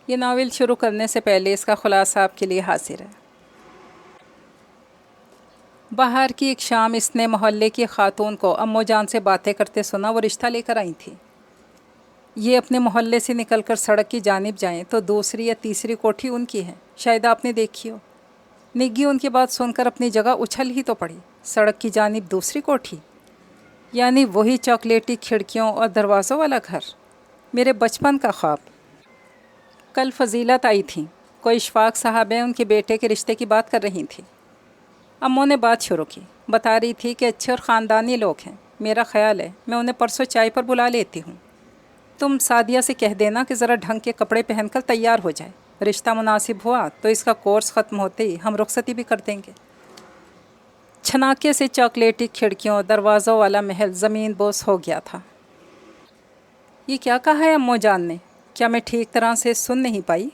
یہ ناول شروع کرنے سے پہلے اس کا خلاصہ آپ کے لیے حاضر ہے۔ باہر کی ایک شام اس نے محلے کی خاتون کو امو جان سے باتیں کرتے سنا، وہ رشتہ لے کر آئی تھی۔ یہ اپنے محلے سے نکل کر سڑک کی جانب جائیں تو دوسری یا تیسری کوٹھی ان کی ہے، شاید آپ نے دیکھی ہو۔ نگی ان کی بات سن کر اپنی جگہ اچھل ہی تو پڑی۔ سڑک کی جانب دوسری کوٹھی، یعنی وہی چاکلیٹی کھڑکیوں اور دروازوں والا گھر، میرے بچپن کا خواب۔ کل فضیلت آئی تھیں، کوئی اشفاق صاحبیں ان کے بیٹے کے رشتے کی بات کر رہی تھیں۔ اموں نے بات شروع کی، بتا رہی تھی کہ اچھے اور خاندانی لوگ ہیں، میرا خیال ہے میں انہیں پرسوں چائے پر بلا لیتی ہوں۔ تم سعدیہ سے کہہ دینا کہ ذرا ڈھنگ کے کپڑے پہن کر تیار ہو جائے، رشتہ مناسب ہوا تو اس کا کورس ختم ہوتے ہی ہم رخصتی بھی کر دیں گے۔ چھناکے سے چاکلیٹی کھڑکیوں دروازوں والا محل زمین بوس ہو گیا تھا۔ یہ کیا کہا ہے امو جان نے؟ کیا میں ٹھیک طرح سے سن نہیں پائی؟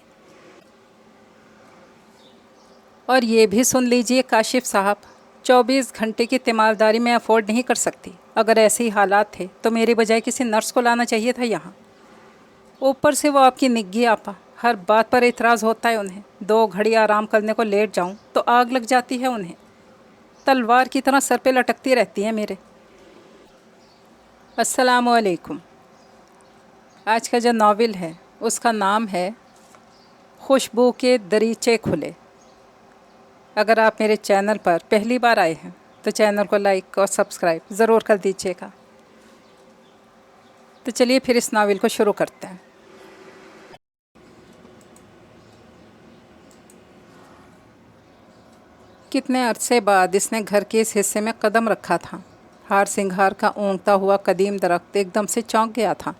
اور یہ بھی سن لیجئے کاشف صاحب، 24 گھنٹے کی تیمارداری میں افورڈ نہیں کر سکتی۔ اگر ایسے ہی حالات تھے تو میری بجائے کسی نرس کو لانا چاہیے تھا یہاں۔ اوپر سے وہ آپ کی نگی آپا، ہر بات پر اعتراض ہوتا ہے انہیں۔ 2 گھڑی آرام کرنے کو لیٹ جاؤں تو آگ لگ جاتی ہے انہیں، تلوار کی طرح سر پہ لٹکتی رہتی ہیں میرے۔ السلام علیکم۔ آج کا جو ناول ہے اس کا نام ہے خوشبو کے دریچے کھلے۔ اگر آپ میرے چینل پر پہلی بار آئے ہیں تو چینل کو لائک اور سبسکرائب ضرور کر دیجیے گا۔ تو چلیے پھر اس ناول کو شروع کرتے ہیں۔ کتنے عرصے بعد اس نے گھر کے اس حصے میں قدم رکھا تھا۔ ہار سنگھار کا اونگتا ہوا قدیم درخت ایک دم سے چونک گیا تھا۔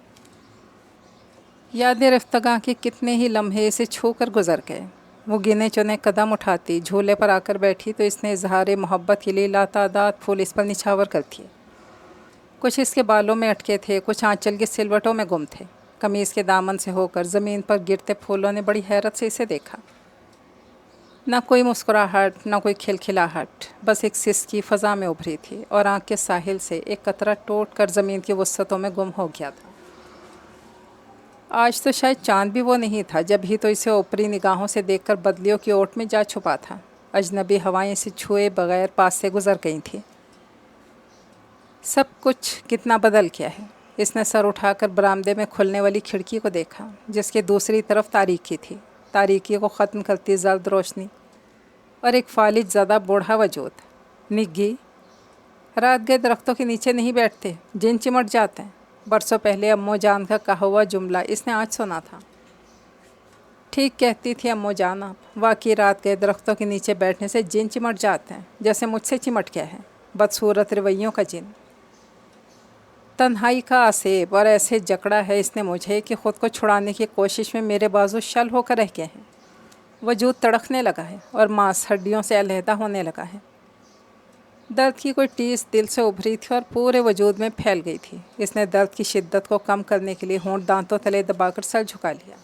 یادیں رفتگاں کے کتنے ہی لمحے اسے چھو کر گزر گئے۔ وہ گنے چنے قدم اٹھاتی جھولے پر آ کر بیٹھی تو اس نے اظہار محبت کے لیے لاتعداد پھول اس پر نچھاور کر دیے۔ کچھ اس کے بالوں میں اٹکے تھے، کچھ آنچل کے سلوٹوں میں گم تھے۔ قمیص کے دامن سے ہو کر زمین پر گرتے پھولوں نے بڑی حیرت سے اسے دیکھا۔ نہ کوئی مسکراہٹ، نہ کوئی کھلکھلاہٹ، بس ایک سسکی فضا میں ابھری تھی اور آنکھ کے ساحل سے ایک قطرہ ٹوٹ کر زمین کی وسعتوں میں گم ہو گیا تھا۔ آج تو شاید چاند بھی وہ نہیں تھا جب ہی تو اسے اوپری نگاہوں سے دیکھ کر بدلیوں کی اوٹ میں جا چھپا تھا۔ اجنبی ہوائیں اسے چھوئے بغیر پاس سے گزر گئی تھیں۔ سب کچھ کتنا بدل گیا ہے۔ اس نے سر اٹھا کر برآمدے میں کھلنے والی کھڑکی کو دیکھا جس کے دوسری طرف تاریکی تھی، تاریکی کو ختم کرتی زرد روشنی اور ایک فالج زدہ بوڑھا وجود۔ نگی، رات گئے درختوں کے نیچے نہیں بیٹھتے، جن چمٹ جاتے ہیں۔ برسوں پہلے امو جان کا کہا ہوا جملہ اس نے آج سنا تھا۔ ٹھیک کہتی تھی امو جان آپ، واقعی رات گئے درختوں کے نیچے بیٹھنے سے جن چمٹ جاتے ہیں، جیسے مجھ سے چمٹ گیا ہے، بدصورت رویوں کا جن۔ تنہائی کا آسیب اور ایسے جکڑا ہے اس نے مجھے کہ خود کو چھڑانے کی کوشش میں میرے بازو شل ہو کر رہ گئے ہیں۔ وجود تڑکنے لگا ہے اور ماس ہڈیوں سے علیحدہ ہونے لگا ہے۔ درد کی کوئی ٹیس دل سے ابھری تھی اور پورے وجود میں پھیل گئی تھی۔ اس نے درد کی شدت کو کم کرنے کے لیے ہونٹ دانتوں تلے دبا کر سر جھکا لیا۔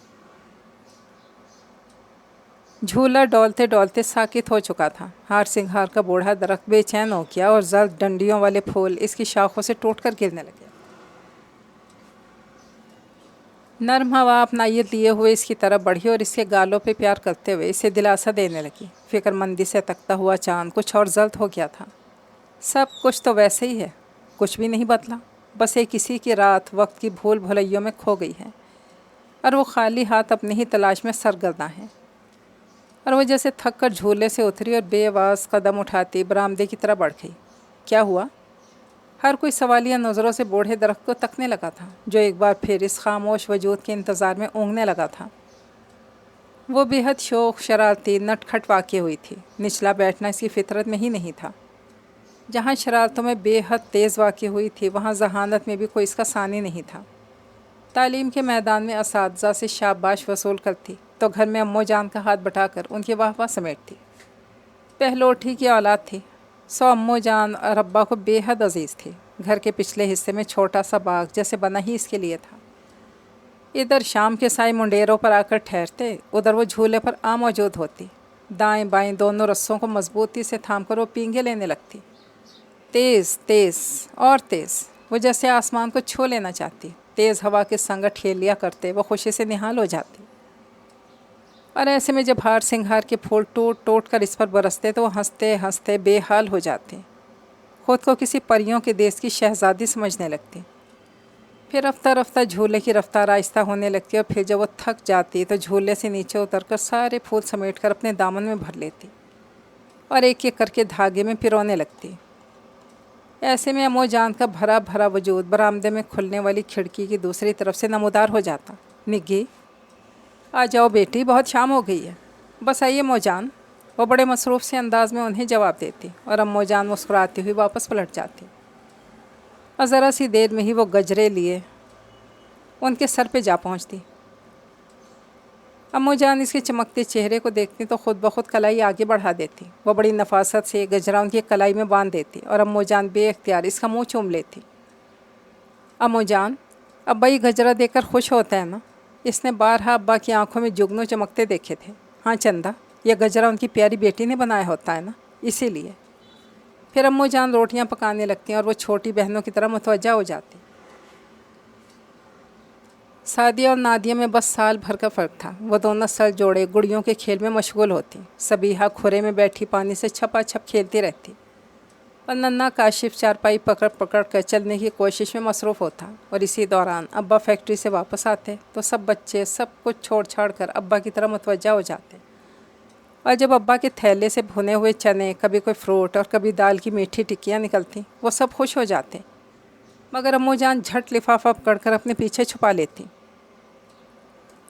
جھولا ڈولتے ڈولتے ساکت ہو چکا تھا۔ ہار سنگھار کا بوڑھا درخت بے چین ہو گیا اور زرد ڈنڈیوں والے پھول اس کی شاخوں سے ٹوٹ کر گرنے لگے۔ نرم ہوا اپنائیت لیے ہوئے اس کی طرف بڑھی اور اس کے گالوں پہ پیار کرتے ہوئے اسے دلاسا دینے لگی۔ فکر مندی سے تکتا ہوا چاند کچھ اور زرد ہو گیا تھا۔ سب کچھ تو ویسے ہی ہے، کچھ بھی نہیں بدلا، بس ایک کسی کی رات وقت کی بھول بھلیوں میں کھو گئی ہے اور وہ خالی ہاتھ اپنی ہی تلاش میں سرگرداں ہے۔ اور وہ جیسے تھک کر جھولے سے اتری اور بے آواز قدم اٹھاتی برآمدے کی طرف بڑھ گئی۔ کیا ہوا؟ ہر کوئی سوالیہ نظروں سے بوڑھے درخت کو تکنے لگا تھا جو ایک بار پھر اس خاموش وجود کے انتظار میں اونگنے لگا تھا۔ وہ بے حد شوخ، شرارتی، نٹ کھٹ واقع ہوئی تھی۔ نچلا بیٹھنا اس کی فطرت میں ہی نہیں تھا۔ جہاں شرارتوں میں بے حد تیز واقع ہوئی تھی وہاں ذہانت میں بھی کوئی اس کا ثانی نہیں تھا۔ تعلیم کے میدان میں اساتذہ سے شاباش وصول کرتی تو گھر میں امو جان کا ہاتھ بٹا کر ان کی واہ واہ سمیٹتی۔ پہلوٹھی کی اولاد تھی، سو امو جان اور ابا کو بے حد عزیز تھی۔ گھر کے پچھلے حصے میں چھوٹا سا باغ جیسے بنا ہی اس کے لیے تھا۔ ادھر شام کے سائے منڈیروں پر آ کر ٹھہرتے، ادھر وہ جھولے پر موجود ہوتی۔ دائیں بائیں دونوں رسوں کو مضبوطی سے تھام کر وہ پینگے لینے لگتی، تیز تیز اور تیز، وہ جیسے آسمان کو چھو لینا چاہتی۔ تیز ہوا کے سنگ ٹھیلیا کرتے وہ خوشی سے نہال ہو جاتی۔ اور ایسے میں جب ہار سنگھار کے پھول ٹوٹ ٹوٹ کر اس پر برستے تو وہ ہنستے ہنستے بے حال ہو جاتے، خود کو کسی پریوں کے دیس کی شہزادی سمجھنے لگتی۔ پھر رفتہ رفتہ جھولے کی رفتار آہستہ ہونے لگتی اور پھر جب وہ تھک جاتی تو جھولے سے نیچے اتر کر سارے پھول سمیٹ کر اپنے دامن میں بھر لیتی اور ایک ایک کر کے دھاگے میں پرونے لگتی۔ ایسے میں امو جان کا بھرا بھرا وجود برآمدے میں کھلنے والی کھڑکی کی دوسری طرف سے نمودار ہو جاتا۔ نگی، آ جاؤ بیٹی، بہت شام ہو گئی ہے، بس آئیے امو جان، وہ بڑے مصروف سے انداز میں انہیں جواب دیتی اور امو جان مسکراتی ہوئی واپس پلٹ جاتی اور ذرا سی دیر میں ہی وہ گجرے لیے ان کے سر پہ جا پہنچتی۔ امو جان اس کے چمکتے چہرے کو دیکھتی تو خود بخود کلائی آگے بڑھا دیتی۔ وہ بڑی نفاست سے گجرا ان کی کلائی میں باندھ دیتی اور امو جان بے اختیار اس کا منہ چوم لیتی۔ امو جان، ابا یہ گجرا دیکھ کر خوش ہوتا ہے نا؟ اس نے بارہا ابا کی آنکھوں میں جگنو چمکتے دیکھے تھے۔ ہاں چندا، یہ گجرا ان کی پیاری بیٹی نے بنایا ہوتا ہے نا، اسی لیے۔ پھر امو جان روٹیاں پکانے لگتی اور وہ چھوٹی بہنوں کی طرح متوجہ ہو جاتی۔ سعدیہ اور نادیہ میں بس سال بھر کا فرق تھا۔ وہ دونوں سر جوڑے گڑیوں کے کھیل میں مشغول ہوتی، سبیہا کھرے میں بیٹھی پانی سے چھپا چھپ کھیلتی رہتی اور ننھا کاشف چارپائی پکڑ پکڑ کر چلنے کی کوشش میں مصروف ہوتا۔ اور اسی دوران ابا فیکٹری سے واپس آتے تو سب بچے سب کچھ چھوڑ چھاڑ کر ابا کی طرح متوجہ ہو جاتے اور جب ابا کے تھیلے سے بھنے ہوئے چنے، کبھی کوئی فروٹ اور کبھی دال کی میٹھی ٹکیاں نکلتی، وہ سب خوش ہو جاتے، مگر امو جان جھٹ لفافہ پکڑ کر اپنے پیچھے چھپا لیتی۔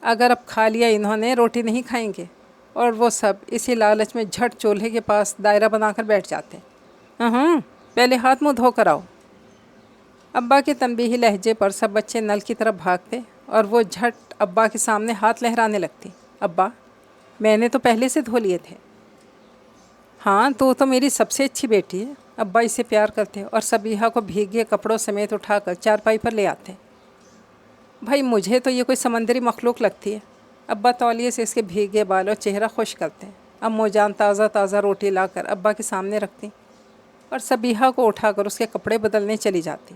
اگر اب کھا لیا انہوں نے روٹی نہیں کھائیں گے، اور وہ سب اسی لالچ میں جھٹ چولہے کے پاس دائرہ بنا کر بیٹھ جاتے۔ پہلے ہاتھ منہ دھو کر آؤ۔ ابا کے تنبیہی لہجے پر سب بچے نل کی طرف بھاگتے اور وہ جھٹ ابا کے سامنے ہاتھ لہرانے لگتی۔ ابا، میں نے تو پہلے سے دھو لیے تھے۔ ہاں، تو میری سب سے اچھی بیٹی ہے، ابا اسے پیار کرتے اور سبیہا کو بھیگے کپڑوں سمیت اٹھا کر چارپائی پر لے آتے۔ بھائی مجھے تو یہ کوئی سمندری مخلوق لگتی ہے۔ ابا تولیے سے اس کے بھیگے بال اور چہرہ خشک کرتے ہیں۔ امو جان تازہ تازہ روٹی لا کر ابا کے سامنے رکھتی اور سبیہا کو اٹھا کر اس کے کپڑے بدلنے چلی جاتی۔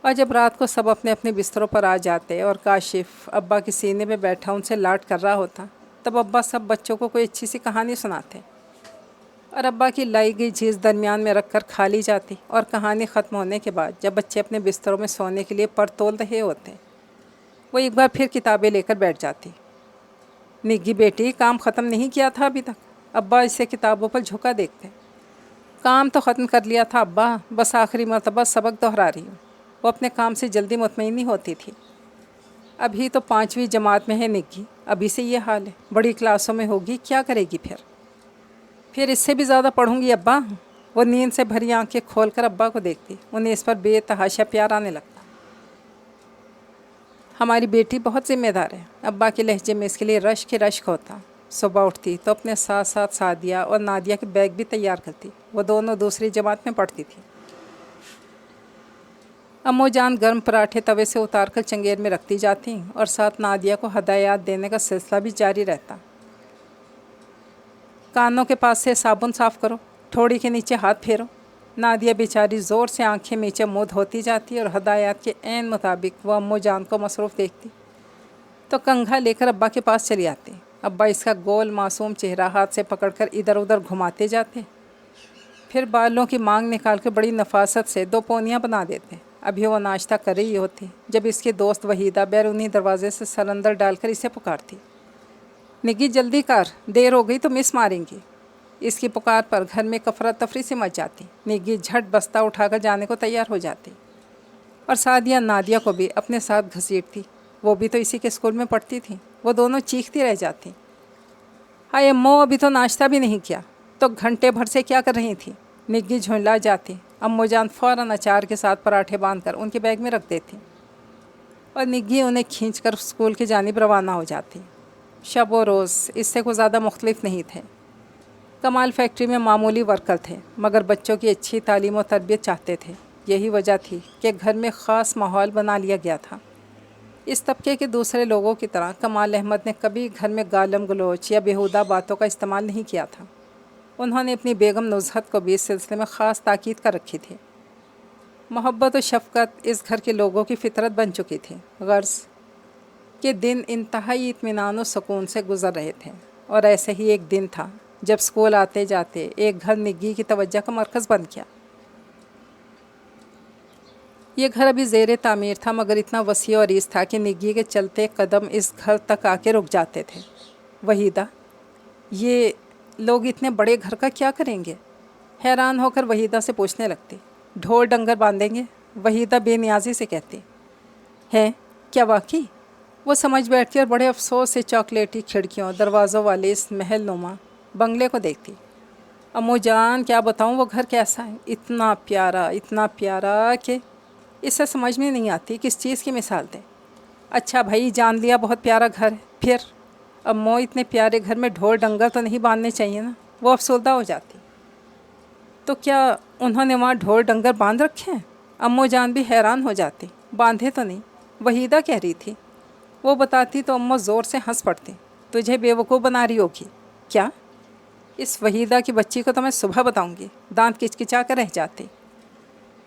اور جب رات کو سب اپنے اپنے بستروں پر آ جاتے اور کاشف ابا کے سینے پہ بیٹھا ان سے لاڈ کر رہا ہوتا، تب ابا سب بچوں کو کوئی اچھی سی کہانی سناتے اور ابا کی لائی گئی چیز درمیان میں رکھ کر کھا لی جاتی۔ اور کہانی ختم ہونے کے بعد جب بچے اپنے بستروں میں سونے کے لیے پر تول رہے ہوتے، وہ ایک بار پھر کتابیں لے کر بیٹھ جاتی۔ نگی بیٹی، کام ختم نہیں کیا تھا ابھی تک؟ ابا اسے کتابوں پر جھکا دیکھتے۔ کام تو ختم کر لیا تھا ابا، بس آخری مرتبہ سبق دہرا رہی ہوں۔ وہ اپنے کام سے جلدی مطمئن نہیں ہوتی تھی۔ ابھی تو 5ویں جماعت میں ہے نگی، ابھی سے یہ حال ہے، بڑی کلاسوں میں ہوگی، کیا کرے گی پھر اس سے بھی زیادہ پڑھوں گی ابا۔ وہ نیند سے بھری آنکھیں کھول کر ابا کو دیکھتی، انہیں اس پر بے تحاشا پیار آنے لگتا۔ ہماری بیٹی بہت ذمہ دار ہے، ابا کے لہجے میں اس کے لیے رشک رشک ہوتا۔ صبح اٹھتی تو اپنے ساتھ ساتھ سعدیہ اور نادیہ کے بیگ بھی تیار کرتی، وہ دونوں دوسری جماعت میں پڑھتی تھی۔ امو جان گرم پراٹھے توے سے اتار کر چنگیر میں رکھتی جاتی اور ساتھ نادیہ کو ہدایات دینے کا سلسلہ بھی جاری رہتا۔ کانوں کے پاس سے صابن صاف کرو، ٹھوڑی کے نیچے ہاتھ پھیرو۔ نادیہ بیچاری زور سے آنکھیں میچے منہ دھوتی جاتی اور ہدایات کے عین مطابق وہ امو جان کو مصروف دیکھتی تو کنگھا لے کر ابا کے پاس چلی آتی۔ ابا اس کا گول معصوم چہرہ ہاتھ سے پکڑ کر ادھر ادھر گھماتے جاتے، پھر بالوں کی مانگ نکال کے بڑی نفاست سے 2 پونیاں بنا دیتے۔ ابھی وہ ناشتہ کر رہی ہوتی جب اس کی دوست وحیدہ بیرونی دروازے سے سر اندر ڈال کر اسے پکارتی۔ نگی جلدی کر، دیر ہو گئی تو مس ماریں گی۔ اس کی پکار پر گھر میں کفرہ تفری سے مچ جاتی۔ نگی جھٹ بستہ اٹھا کر جانے کو تیار ہو جاتی اور سعدیہ نادیہ کو بھی اپنے ساتھ گھسیٹتی، وہ بھی تو اسی کے اسکول میں پڑھتی تھی۔ وہ دونوں چیختی رہ جاتی، ہائے امو، ابھی تو ناشتہ بھی نہیں کیا، تو گھنٹے بھر سے کیا کر رہی تھی؟ نگی جھنڈلا جاتی۔ امو جان فوراً اچار کے ساتھ پراٹھے باندھ کر ان کے بیگ میں رکھ دیتی اور نگی انہیں کھینچ کر اسکول کی جانب روانہ ہو جاتی۔ شب و روز اس سے کوئی زیادہ مختلف نہیں تھے۔ کمال فیکٹری میں معمولی ورکر تھے، مگر بچوں کی اچھی تعلیم و تربیت چاہتے تھے۔ یہی وجہ تھی کہ گھر میں خاص ماحول بنا لیا گیا تھا۔ اس طبقے کے دوسرے لوگوں کی طرح کمال احمد نے کبھی گھر میں گالم گلوچ یا بیہودہ باتوں کا استعمال نہیں کیا تھا۔ انہوں نے اپنی بیگم نزہت کو بھی اس سلسلے میں خاص تاکید کر رکھی تھی۔ محبت و شفقت اس گھر کے لوگوں کی فطرت بن چکی تھی، غرض کہ دن انتہائی اطمینان و سکون سے گزر رہے تھے۔ اور ایسے ہی ایک دن تھا جب اسکول آتے جاتے ایک گھر نگی کی توجہ کا مرکز بن گیا۔ یہ گھر ابھی زیر تعمیر تھا، مگر اتنا وسیع و عریض تھا کہ نگی کے چلتے قدم اس گھر تک آ کے رک جاتے تھے۔ وحیدہ، یہ لوگ اتنے بڑے گھر کا کیا کریں گے؟ حیران ہو کر وحیدہ سے پوچھنے لگتی۔ ڈھول ڈنگر باندھیں گے، وحیدہ بے نیازی سے کہتی۔ ہے کیا واقعی؟ وہ سمجھ بیٹھتی اور بڑے افسوس سے چاکلیٹی کھڑکیوں دروازوں والے اس محل نما بنگلے کو دیکھتی۔ امو جان، کیا بتاؤں وہ گھر کیسا ہے، اتنا پیارا کہ اسے سمجھ میں نہیں آتی کس چیز کی مثال دے۔ اچھا بھائی، جان لیا بہت پیارا گھر ہے، پھر امو اتنے پیارے گھر میں ڈھول ڈنگر تو نہیں باندھنے چاہیے نا؟ وہ افسردہ ہو جاتی۔ تو کیا انہوں نے وہاں ڈھول ڈنگر باندھ رکھے ہیں؟ امو جان بھی حیران ہو جاتی۔ باندھے تو نہیں، وحیدہ کہہ رہی تھی۔ وہ بتاتی تو امو زور سے ہنس پڑتی۔ تجھے بیوقوف بنا رہی ہوگی کیا؟ اس وحیدہ کی بچی کو تو میں صبح بتاؤں گی، دانت کچکچا کر رہ جاتی۔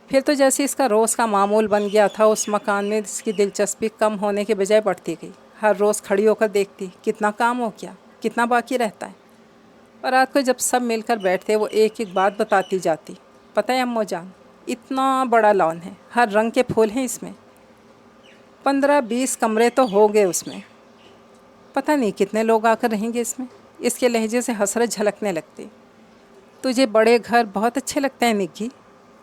پھر تو جیسے اس کا روز کا معمول بن گیا تھا، اس مکان میں اس کی دلچسپی کم ہونے کے بجائے بڑھتی گئی۔ ہر روز کھڑی ہو کر دیکھتی کتنا کام ہو گیا، کتنا باقی رہتا ہے۔ اور رات کو جب سب مل کر بیٹھتے وہ ایک ایک بات بتاتی جاتی۔ پتہ ہے امو جان، اتنا بڑا لان ہے، ہر رنگ کے پھول ہیں اس میں، 15-20 کمرے تو ہو گئے اس میں، پتہ نہیں کتنے لوگ آ کر رہیں گے اس میں۔ اس کے لہجے سے حسرت جھلکنے لگتی۔ تجھے بڑے گھر بہت اچھے لگتے ہیں نگی؟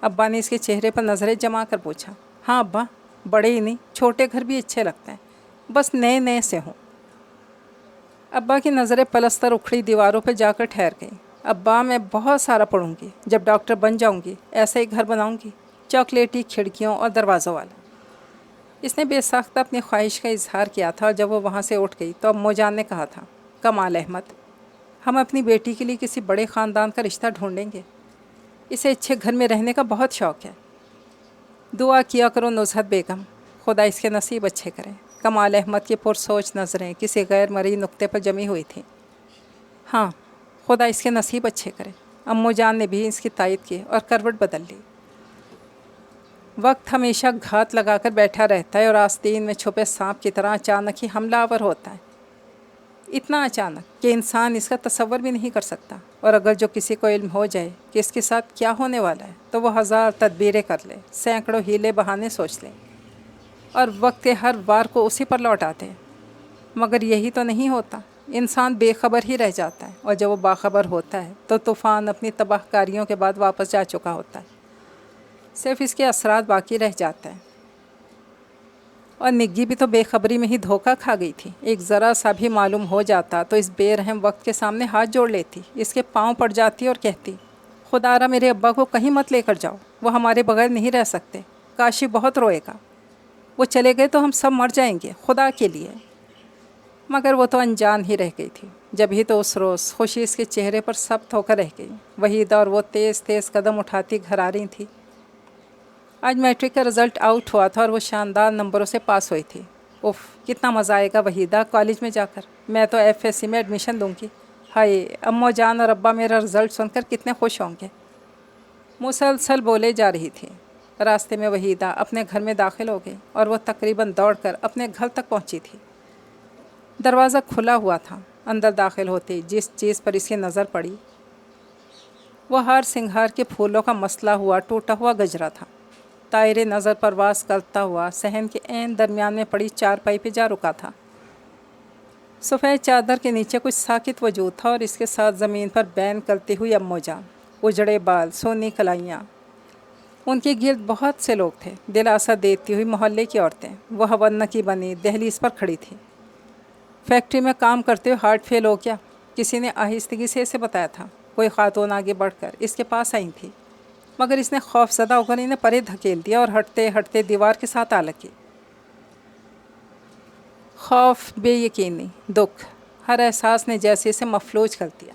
ابا نے اس کے چہرے پر نظریں جما کر پوچھا۔ ہاں ابا، بڑے ہی نہیں، چھوٹے گھر بھی اچھے لگتے ہیں، بس نئے نئے سے ہوں۔ ابا کی نظریں پلستر اکھڑی دیواروں پہ جا کر ٹھہر گئیں۔ ابا، میں بہت سارا پڑھوں گی، جب ڈاکٹر بن جاؤں گی ایسا ہی گھر بناؤں گی، چاکلیٹی کھڑکیوں اور دروازوں والا۔ اس نے بے ساختہ اپنی خواہش کا اظہار کیا تھا، اور جب وہ وہاں سے اٹھ گئی تو امو جان نے کہا تھا، کمال احمد، ہم اپنی بیٹی کے لیے کسی بڑے خاندان کا رشتہ ڈھونڈیں گے، اسے اچھے گھر میں رہنے کا بہت شوق ہے۔ دعا کیا کرو نزہت بیگم، خدا اس کے نصیب اچھے کریں۔ کمال احمد کی پرسوچ نظریں کسی غیر مرئی نقطے پر جمی ہوئی تھیں۔ ہاں، خدا اس کے نصیب اچھے کرے۔ امو جان نے بھی اس کی تائید کی اور کروٹ بدل لی۔ وقت ہمیشہ گھات لگا کر بیٹھا رہتا ہے اور آستین میں چھپے سانپ کی طرح اچانک ہی حملہ آور ہوتا ہے، اتنا اچانک کہ انسان اس کا تصور بھی نہیں کر سکتا۔ اور اگر جو کسی کو علم ہو جائے کہ اس کے ساتھ کیا ہونے والا ہے تو وہ 1000 تدبیریں کر لے، سینکڑوں ہیلے بہانے سوچ لے، اور وقت کے ہر وار کو اسی پر لوٹاتے ہیں، مگر یہی تو نہیں ہوتا۔ انسان بے خبر ہی رہ جاتا ہے، اور جب وہ باخبر ہوتا ہے تو طوفان اپنی تباہ کاریوں کے بعد واپس جا چکا ہوتا ہے، صرف اس کے اثرات باقی رہ جاتے ہیں۔ اور نگی بھی تو بے خبری میں ہی دھوکہ کھا گئی تھی۔ ایک ذرا سا بھی معلوم ہو جاتا تو اس بے رحم وقت کے سامنے ہاتھ جوڑ لیتی، اس کے پاؤں پڑ جاتی اور کہتی، خدا را میرے ابا کو کہیں مت لے کر جاؤ، وہ ہمارے بغیر نہیں رہ سکتے، کاشی بہت روئے گا، وہ چلے گئے تو ہم سب مر جائیں گے، خدا کے لیے۔ مگر وہ تو انجان ہی رہ گئی تھی۔ جب ہی تو اس روز خوشی اس کے چہرے پر سبت ہو کر رہ گئی۔ وحیدہ اور وہ تیز تیز قدم اٹھاتی گھر آ رہی تھی۔ آج میٹرک کا رزلٹ آؤٹ ہوا تھا اور وہ شاندار نمبروں سے پاس ہوئی تھی۔ اف، کتنا مزہ آئے گا وحیدہ کالج میں جا کر، میں تو FSC میں ایڈمیشن لوں گی۔ ہائے، امو جان اور ابا میرا رزلٹ سن کر کتنے خوش ہوں گے، مسلسل بولے جا رہی تھی۔ راستے میں وحیدہ اپنے گھر میں داخل ہو گئی اور وہ تقریباً دوڑ کر اپنے گھر تک پہنچی تھی۔ دروازہ کھلا ہوا تھا۔ اندر داخل ہوتے جس چیز پر اس کی نظر پڑی وہ ہار سنگھار کے پھولوں کا مسلا ہوا ٹوٹا ہوا گجرا تھا۔ طائر نظر پرواز کرتا ہوا صحن کے عین درمیان میں پڑی چارپائی پہ جا رکا تھا۔ سفید چادر کے نیچے کچھ ساکت وجود تھا، اور اس کے ساتھ زمین پر بین کرتی ہوئی امو جان، اجڑے بال، سونی کلائیاں، ان کے گرد بہت سے لوگ تھے۔ دلاسا دیتی ہوئی محلے کی عورتیں، وہ ہونہ کی بنی دہلیز پر کھڑی تھی۔ فیکٹری میں کام کرتے ہوئے ہارٹ فیل ہو گیا، کسی نے آہستگی سے اسے بتایا تھا۔ کوئی خاتون آگے بڑھ کر اس کے پاس آئی تھی، مگر اس نے خوف زدہ ہو کر انہیں پرے دھکیل دیا اور ہٹتے ہٹتے دیوار کے ساتھ آ لگی۔ خوف، بے یقینی، دکھ، ہر احساس نے جیسے اسے مفلوج کر دیا۔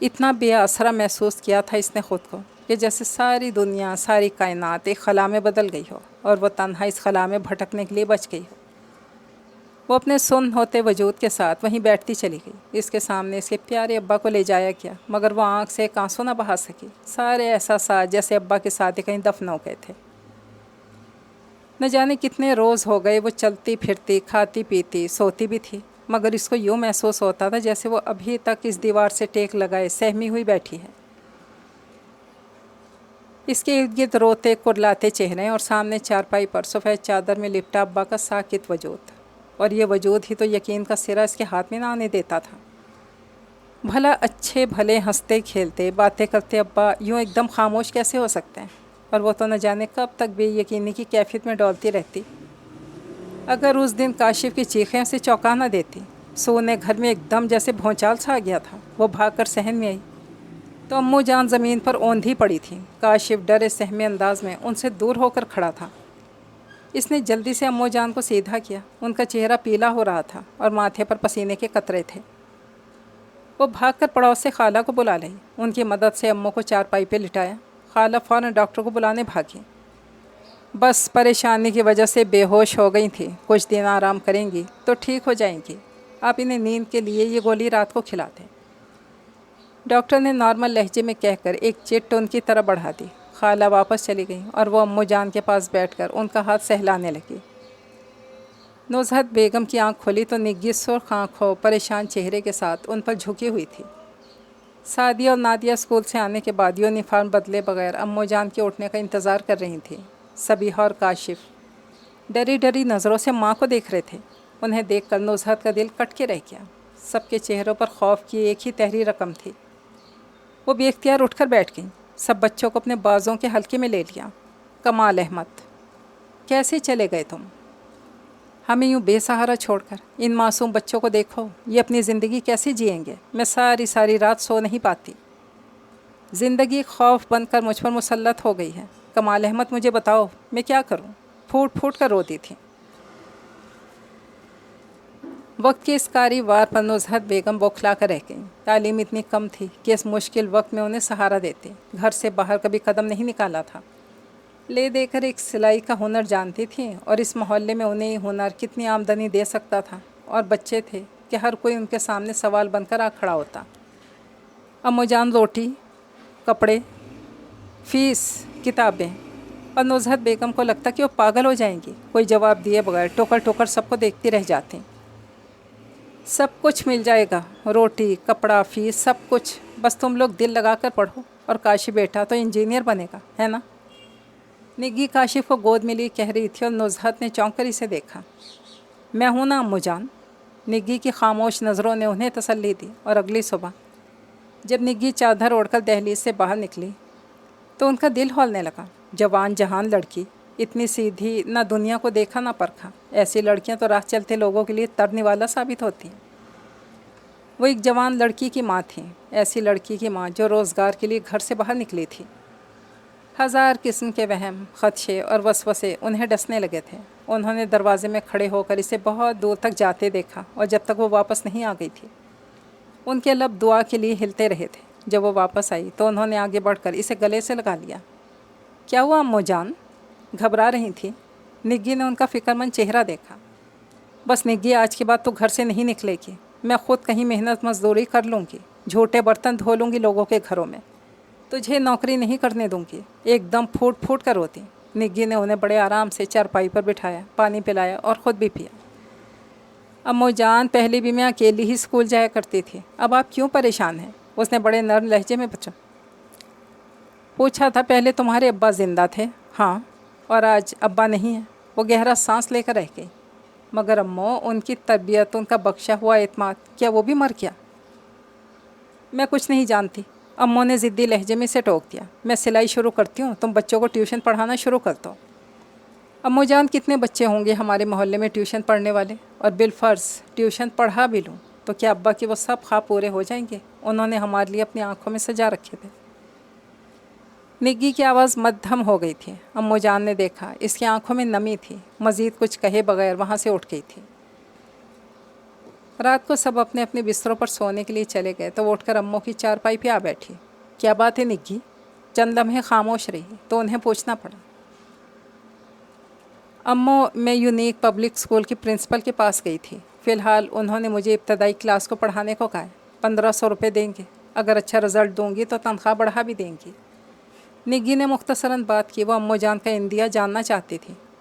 اتنا بے آسرا محسوس کیا تھا اس نے خود کو کہ جیسے ساری دنیا، ساری کائنات ایک خلا میں بدل گئی ہو، اور وہ تنہا اس خلا میں بھٹکنے کے لیے بچ گئی ہو۔ وہ اپنے سن ہوتے وجود کے ساتھ وہیں بیٹھتی چلی گئی۔ اس کے سامنے اس کے پیارے ابا کو لے جایا گیا، مگر وہ آنکھ سے ایک آنسو نہ بہا سکی۔ سارے احساسات جیسے ابا کے ساتھ کہیں دفن ہو گئے تھے۔ نہ جانے کتنے روز ہو گئے وہ چلتی پھرتی، کھاتی پیتی، سوتی بھی تھی، مگر اس کو یوں محسوس ہوتا تھا جیسے وہ ابھی تک اس دیوار سے ٹیک لگائے سہمی ہوئی بیٹھی ہے۔ اس کے ارد گرد روتے کرلاتے چہرے اور سامنے چارپائی پر سفید چادر میں لپٹا ابا کا ساکت وجود، اور یہ وجود ہی تو یقین کا سرا اس کے ہاتھ میں نہ آنے دیتا تھا۔ بھلا اچھے بھلے ہنستے کھیلتے باتیں کرتے ابا یوں ایک دم خاموش کیسے ہو سکتے ہیں؟ اور وہ تو نہ جانے کب تک بے یقینی کی کیفیت میں ڈولتی رہتی۔ اگر اس دن کاشف کی چیخیں اسے چونکا نہ دیتی، سونے گھر میں ایک دم جیسے بھونچال سا آ گیا تھا، وہ بھاگ کر صحن میں آئی تو امو جان زمین پر اوندھی پڑی تھی۔ کاشف ڈرے سہمے انداز میں ان سے دور ہو کر کھڑا تھا۔ اس نے جلدی سے امو جان کو سیدھا کیا۔ ان کا چہرہ پیلا ہو رہا تھا اور ماتھے پر پسینے کے قطرے تھے۔ وہ بھاگ کر پڑوس سے خالہ کو بلا لائی۔ ان کی مدد سے امو کو چارپائی پہ لٹایا۔ خالہ فوراً ڈاکٹر کو بلانے بھاگی۔ بس پریشانی کی وجہ سے بے ہوش ہو گئی تھی، کچھ دن آرام کریں گی تو ٹھیک ہو جائیں گی، آپ انہیں نیند کے لیے یہ گولی رات کو کھلاتے۔ ڈاکٹر نے نارمل لہجے میں کہہ کر ایک چٹ ان کی طرح بڑھا دی۔ خالہ واپس چلی گئیں اور وہ امو جان کے پاس بیٹھ کر ان کا ہاتھ سہلانے لگی۔ نوزہت بیگم کی آنکھ کھلی تو نگی سرخ آنکھوں پریشان چہرے کے ساتھ ان پر جھکی ہوئی تھی۔ سعدیہ اور نادیہ اسکول سے آنے کے بعد یونیفارم بدلے بغیر امو جان کے اٹھنے کا انتظار کر رہی تھیں۔ صبیحہ اور کاشف ڈری ڈری نظروں سے ماں کو دیکھ رہے تھے۔ انہیں دیکھ کر نوزہت کا دل کٹ کے رہ گیا۔ سب کے چہروں پر خوف کی ایک ہی تحریر رقم تھی۔ وہ بے اختیار اٹھ کر بیٹھ گئیں۔ سب بچوں کو اپنے بازوں کے حلقے میں لے لیا۔ کمال احمد، کیسے چلے گئے تم؟ ہمیں یوں بے سہارا چھوڑ کر؟ ان معصوم بچوں کو دیکھو، یہ اپنی زندگی کیسے جئیں گے؟ میں ساری رات سو نہیں پاتی۔ زندگی خوف بن کر مجھ پر مسلط ہو گئی ہے۔ کمال احمد، مجھے بتاؤ میں کیا کروں؟ پھوٹ پھوٹ کر روتی تھی۔ وقت کے اس کاری وار پر نزہت بیگم بوکھلا کر رہ گئیں۔ تعلیم اتنی کم تھی کہ اس مشکل وقت میں انہیں سہارا دیتے۔ گھر سے باہر کبھی قدم نہیں نکالا تھا۔ لے دے کر ایک سلائی کا ہنر جانتی تھیں، اور اس محلے میں انہیں یہ ہنر کتنی آمدنی دے سکتا تھا، اور بچے تھے کہ ہر کوئی ان کے سامنے سوال بن کر آ کھڑا ہوتا۔ امو جان روٹی، کپڑے، فیس، کتابیں، اور نزہت بیگم کو لگتا کہ وہ پاگل ہو جائیں گی۔ کوئی جواب دیے بغیر ٹوکر ٹوکر سب کو دیکھتی رہ جاتی۔ سب کچھ مل جائے گا، روٹی، کپڑا، فیس، سب کچھ، بس تم لوگ دل لگا کر پڑھو، اور کاشف بیٹا تو انجینئر بنے گا، ہے نا؟ نگی کاشف کو گود میں لی کہہ رہی تھی، اور نزہت نے چونک کر اسے دیکھا۔ میں ہوں نا امو جان؟ نگی کی خاموش نظروں نے انہیں تسلی دی۔ اور اگلی صبح جب نگی چادر اوڑھ کر دہلیز سے باہر نکلی تو ان کا دل ہولنے لگا۔ جوان جہان لڑکی، اتنی سیدھی، نہ دنیا کو دیکھا نہ پرکھا، ایسی لڑکیاں تو راہ چلتے لوگوں کے لیے ترنے والا ثابت ہوتی ہیں۔ وہ ایک جوان لڑکی کی ماں تھیں، ایسی لڑکی کی ماں جو روزگار کے لیے گھر سے باہر نکلی تھی۔ ہزار قسم کے وہم، خدشے اور وسوسے انہیں ڈسنے لگے تھے۔ انہوں نے دروازے میں کھڑے ہو کر اسے بہت دور تک جاتے دیکھا، اور جب تک وہ واپس نہیں آ گئی تھی ان کے لب دعا کے لیے ہلتے رہے تھے۔ جب وہ واپس آئی تو انہوں نے آگے بڑھ کر اسے گلے سے لگا لیا۔ کیا ہوا امو جان؟ گھبرا رہی تھی۔ نگی نے ان کا فکر مند چہرہ دیکھا۔ بس نگی، آج کے بعد تو گھر سے نہیں نکلے گی۔ میں خود کہیں محنت مزدوری کر لوں گی، جھوٹے برتن دھو لوں گی لوگوں کے گھروں میں، تجھے نوکری نہیں کرنے دوں گی۔ ایک دم پھوٹ پھوٹ کر روتی۔ نگی نے انہیں بڑے آرام سے چارپائی پر بٹھایا، پانی پلایا اور خود بھی پیا۔ امو جان، پہلے بھی میں اکیلی ہی اسکول جایا کرتی تھی، اب آپ کیوں پریشان ہیں؟ اس نے بڑے نرم لہجے میں پوچھا تھا۔ پہلے تمہارے ابا زندہ تھے؟ ہاں، اور آج ابا نہیں ہیں۔ وہ گہرا سانس لے کر رہ گئی۔ مگر امو، ان کی تربیت، ان کا بخشا ہوا اعتماد، کیا وہ بھی مر گیا؟ میں کچھ نہیں جانتی، امو نے ضدی لہجے میں اسے ٹوک دیا۔ میں سلائی شروع کرتی ہوں، تم بچوں کو ٹیوشن پڑھانا شروع کر دو۔ امو جان، کتنے بچے ہوں گے ہمارے محلے میں ٹیوشن پڑھنے والے، اور بالفرض ٹیوشن پڑھا بھی لوں تو کیا ابا کے وہ سب خواب پورے ہو جائیں گے؟ انہوں نے ہمارے لیے اپنی آنکھوں میں سجا رکھے تھے۔ نگی کی آواز مدھم ہو گئی تھی۔ امو جان نے دیکھا اس کی آنکھوں میں نمی تھی، مزید کچھ کہے بغیر وہاں سے اٹھ گئی تھی۔ رات کو سب اپنے اپنے بستروں پر سونے کے لیے چلے گئے تو وہ اٹھ کر امو کی چارپائی پہ آ بیٹھی۔ کیا بات ہے نگی؟ چند لمحے خاموش رہی تو انہیں پوچھنا پڑا۔ امو، میں یونیک پبلک اسکول کی پرنسپل کے پاس گئی تھی۔ فی الحال انہوں نے مجھے ابتدائی کلاس کو پڑھانے کو کہا ہے۔ 1500 روپے دیں گے، اگر اچھا رزلٹ دوں گی تو تنخواہ بڑھا بھی دیں گی۔ نگی نے مختصراً بات کی۔ وہ امو جان کا اندیا جاننا چاہتی تھی۔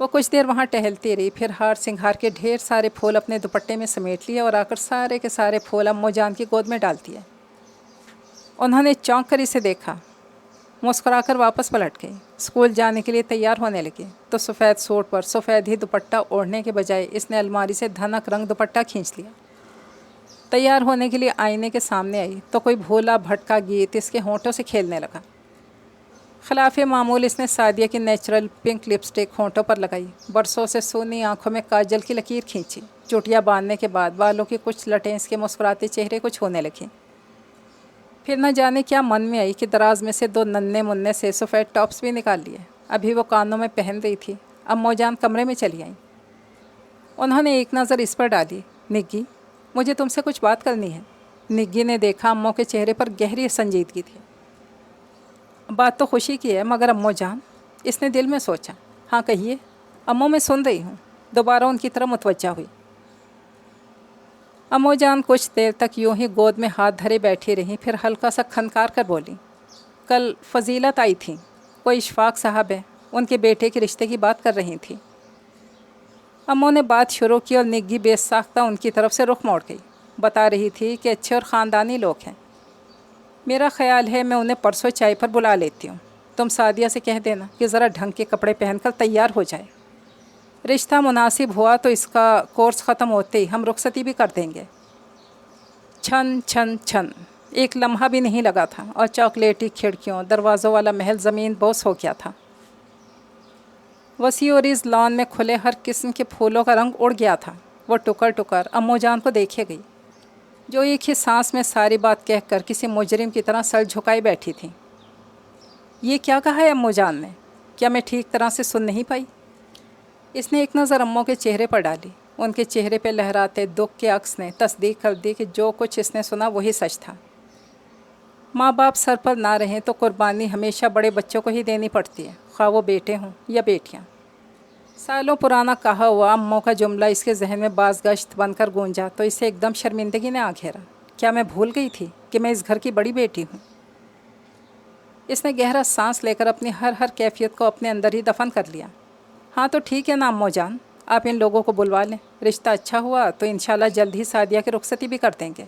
وہ کچھ دیر وہاں ٹہلتی رہی، پھر ہار سنگھار کے ڈھیر سارے پھول اپنے دوپٹے میں سمیٹ لیے اور آ کر سارے کے سارے پھول امو جان کی گود میں ڈال دیے۔ انہوں نے چونک کر اسے دیکھا، مسکرا کر واپس پلٹ گئی۔ اسکول جانے کے لیے تیار ہونے لگی تو سفید سوٹ پر سفید ہی دوپٹہ اوڑھنے کے بجائے اس نے الماری سے دھنک رنگ دوپٹہ کھینچ لیا۔ تیار ہونے کے لیے آئینے کے سامنے آئی تو کوئی بھولا بھٹکا گیت اس کے ہونٹوں سے کھیلنے لگا۔ خلاف معمول اس نے سعدیہ کی نیچرل پنک لپسٹک ہونٹوں پر لگائی، برسوں سے سونی آنکھوں میں کاجل کی لکیر کھینچی، چوٹیاں باندھنے کے بعد بالوں کی کچھ لٹیں اس کے مسکراتے چہرے کو چھونے لگیں۔ پھر نہ جانے کیا من میں آئی کہ دراز میں سے 2 ننھے مننے سے سفید ٹاپس بھی نکال لیے، ابھی وہ کانوں میں پہن رہی تھی۔ امو جان کمرے میں چلی آئیں۔ انہوں نے ایک نظر اس پر ڈالی، نگی مجھے تم سے کچھ بات کرنی ہے۔ نگی نے دیکھا امو کے چہرے پر گہری سنجیدگی تھی۔ بات تو خوشی کی ہے مگر امو جان، اس نے دل میں سوچا۔ ہاں کہیے امو، میں سن رہی ہوں، دوبارہ ان کی طرف متوجہ ہوئی۔ امو جان کچھ دیر تک یوں ہی گود میں ہاتھ دھرے بیٹھی رہیں، پھر ہلکا سا کھنکار کر بولی، کل فضیلت آئی تھیں، کوئی اشفاق صاحب ہے، ان کے بیٹے کے رشتے کی بات کر رہی تھیں۔ امو نے بات شروع کی اور نگی بے ساختہ ان کی طرف سے رخ موڑ گئی، بتا رہی تھی کہ اچھے اور خاندانی لوگ ہیں۔ میرا خیال ہے میں انہیں پرسوں چائے پر بلا لیتی ہوں، تم سعدیہ سے کہہ دینا کہ ذرا ڈھنگ کے کپڑے پہن کر تیار ہو جائے، رشتہ مناسب ہوا تو اس کا کورس ختم ہوتے ہی ہم رخصتی بھی کر دیں گے۔ چھن چھن چھن، ایک لمحہ بھی نہیں لگا تھا اور چاکلیٹی کھڑکیوں دروازوں والا محل زمین بوس ہو گیا تھا۔ وسیع اور اس لان میں کھلے ہر قسم کے پھولوں کا رنگ اڑ گیا تھا۔ وہ ٹکر ٹکر امو جان کو دیکھے گئی، جو ایک ہی سانس میں ساری بات کہہ کر کسی مجرم کی طرح سر جھکائے بیٹھی تھی۔ یہ کیا کہا ہے امو جان نے؟ کیا میں ٹھیک طرح سے سن نہیں پائی؟ اس نے ایک نظر امو کے چہرے پر ڈالی۔ ان کے چہرے پہ لہراتے دکھ کے عکس نے تصدیق کر دی کہ جو کچھ اس نے سنا وہی سچ تھا۔ ماں باپ سر پر نہ رہیں تو قربانی ہمیشہ بڑے بچوں کو ہی دینی پڑتی ہے، خواہ وہ بیٹے ہوں یا بیٹیاں۔ سالوں پرانا کہا ہوا امو کا جملہ اس کے ذہن میں باز گشت بن کر گونجا تو اسے ایک دم شرمندگی نے آ گھیرا۔ کیا میں بھول گئی تھی کہ میں اس گھر کی بڑی بیٹی ہوں؟ اس نے گہرا سانس لے کر اپنی ہر کیفیت کو اپنے اندر ہی دفن کر لیا۔ ہاں تو ٹھیک ہے نا امو جان، آپ ان لوگوں کو بلوا لیں، رشتہ اچھا ہوا تو انشاءاللہ جلد ہی سعدیہ کی رخصتی بھی کر دیں گے۔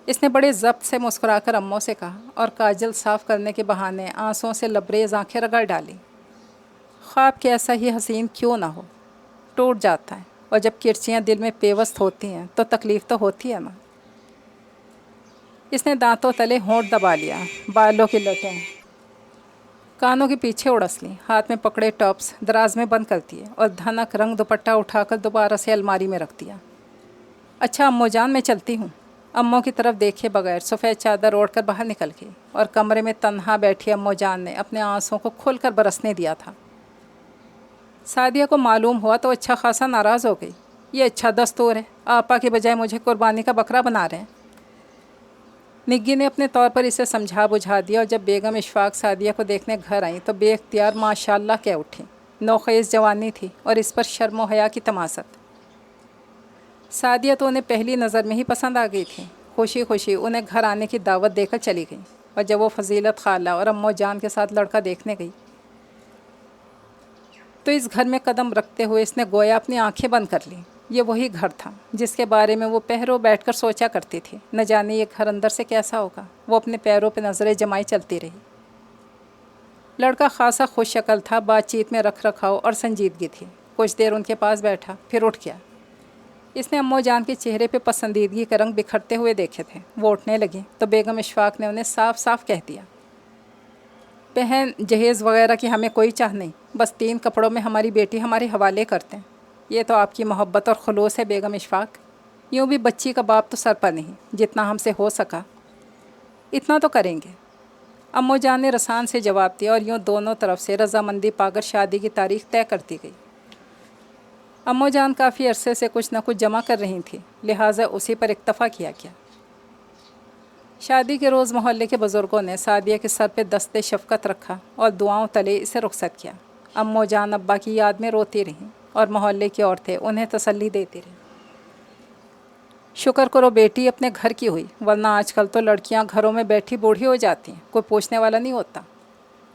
اس نے بڑے ضبط سے مسکرا کر امو سے کہا اور کاجل صاف کرنے کے بہانے آنسوؤں سے لبریز آنکھیں رگڑ ڈالی۔ خواب کیسا ہی حسین کیوں نہ ہو، ٹوٹ جاتا ہے، اور جب کرچیاں دل میں پیوست ہوتی ہیں تو تکلیف تو ہوتی ہے نا۔ اس نے دانتوں تلے ہونٹ دبا لیا، بالوں کی لٹیں کانوں کے پیچھے اڑس لیں، ہاتھ میں پکڑے ٹاپس دراز میں بند کر دیے اور دھنک رنگ دوپٹہ اٹھا کر دوبارہ سے الماری میں رکھ دیا۔ اچھا امو جان، میں چلتی ہوں۔ امو کی طرف دیکھے بغیر سفید چادر اوڑھ کر باہر نکل گئی اور کمرے میں تنہا بیٹھی امو جان نے اپنے آنسوؤں کو کھل کر برسنے دیا تھا۔ سعدیہ کو معلوم ہوا تو اچھا خاصا ناراض ہو گئی۔ یہ اچھا دستور ہے، آپا کے بجائے مجھے قربانی کا بکرا بنا رہے ہیں۔ نگی نے اپنے طور پر اسے سمجھا بجھا دیا اور جب بیگم اشفاق سعدیہ کو دیکھنے گھر آئیں تو بے اختیار ماشاء اللہ کہہ اٹھیں۔ نوخیز جوانی تھی اور اس پر شرم و حیا کی تماست۔ سعدیہ تو انہیں پہلی نظر میں ہی پسند آ گئی تھی۔ خوشی خوشی انہیں گھر آنے کی دعوت دے کر چلی گئیں، اور جب وہ فضیلت خالہ اور امو جان کے ساتھ لڑکا دیکھنے گئی تو اس گھر میں قدم رکھتے ہوئے اس نے گویا اپنی آنکھیں بند کر لیں۔ یہ وہی گھر تھا جس کے بارے میں وہ پہروں بیٹھ کر سوچا کرتی تھی۔ نہ جانے یہ گھر اندر سے کیسا ہوگا۔ وہ اپنے پیروں پہ نظریں جمائی چلتی رہی۔ لڑکا خاصا خوش شکل تھا، بات چیت میں رکھ رکھاؤ اور سنجیدگی تھی۔ کچھ دیر ان کے پاس بیٹھا، پھر اٹھ گیا۔ اس نے امو جان کے چہرے پہ پسندیدگی کے رنگ بکھرتے ہوئے دیکھے تھے۔ وہ اٹھنے لگیں تو بیگم اشفاق نے انہیں صاف صاف کہہ دیا، بہن جہیز وغیرہ کی ہمیں کوئی چاہ نہیں، بس 3 کپڑوں میں ہماری بیٹی ہمارے حوالے کرتے ہیں۔ یہ تو آپ کی محبت اور خلوص ہے بیگم اشفاق، یوں بھی بچی کا باپ تو سر پر نہیں، جتنا ہم سے ہو سکا اتنا تو کریں گے۔ امو جان نے رسان سے جواب دیا اور یوں دونوں طرف سے رضامندی پا کر شادی کی تاریخ طے کر دی گئی۔ امو جان کافی عرصے سے کچھ نہ کچھ جمع کر رہی تھیں، لہٰذا اسی پر اکتفا کیا گیا۔ شادی کے روز محلے کے بزرگوں نے سعدیہ کے سر پہ دست شفقت رکھا اور دعاؤں تلے اسے رخصت کیا۔ امو جان ابا کی یاد میں روتی رہیں اور محلے کی عورتیں انہیں تسلی دیتی رہیں، شکر کرو بیٹی اپنے گھر کی ہوئی، ورنہ آج کل تو لڑکیاں گھروں میں بیٹھی بوڑھی ہو جاتی ہیں، کوئی پوچھنے والا نہیں ہوتا۔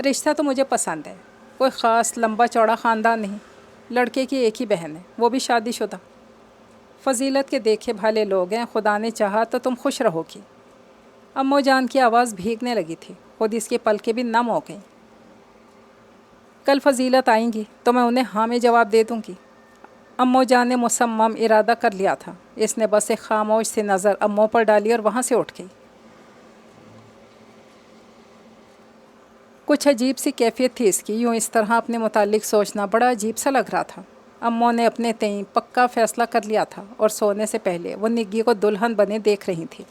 رشتہ تو مجھے پسند ہے، کوئی خاص لمبا چوڑا خاندان نہیں، لڑکے کی ایک ہی بہن ہے، وہ بھی شادی شدہ۔ فضیلت کے دیکھے بھالے لوگ ہیں، خدا نے چاہا تو تم خوش رہو گی۔ امو جان کی آواز بھیگنے لگی تھی، خود اس کی پلکیں بھی نم ہو گئیں۔ کل فضیلت آئیں گی تو میں انہیں ہاں میں جواب دے دوں گی۔ امو جان نے مصمم ارادہ کر لیا تھا، اس نے بس ایک خاموش سی نظر امو پر ڈالی اور وہاں سے اٹھ گئی۔ کچھ عجیب سی کیفیت تھی اس کی، یوں اس طرح اپنے متعلق سوچنا بڑا عجیب سا لگ رہا تھا۔ امو نے اپنے تئیں پکا فیصلہ کر لیا تھا اور سونے سے پہلے وہ نگی کو دلہن بنے دیکھ رہی تھی۔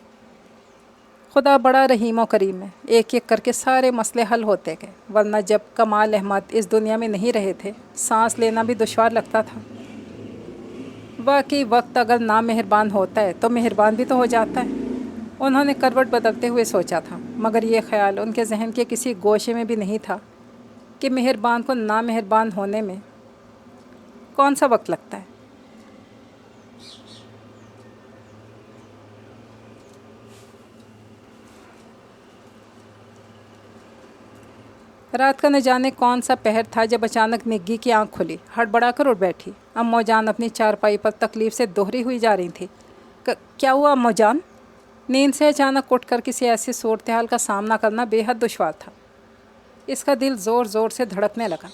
خدا بڑا رحیم و کریم ہے، ایک ایک کر کے سارے مسئلے حل ہوتے گئے، ورنہ جب کمال احمد اس دنیا میں نہیں رہے تھے سانس لینا بھی دشوار لگتا تھا۔ واقعی وقت اگر نامہربان ہوتا ہے تو مہربان بھی تو ہو جاتا ہے، انہوں نے کروٹ بدلتے ہوئے سوچا تھا، مگر یہ خیال ان کے ذہن کے کسی گوشے میں بھی نہیں تھا کہ مہربان کو نامہربان ہونے میں کون سا وقت لگتا ہے۔ رات کا نہ جانے کون سا پہر تھا جب اچانک نگی کی آنکھ کھلی، ہڑبڑا کر اٹھ بیٹھی۔ امو جان اپنی چارپائی پر تکلیف سے دوہری ہوئی جا رہی تھی۔ کیا ہوا امو جان؟ نیند سے اچانک اٹھ کر کسی ایسی صورتحال کا سامنا کرنا بے حد دشوار تھا۔ اس کا دل زور زور سے دھڑکنے لگا۔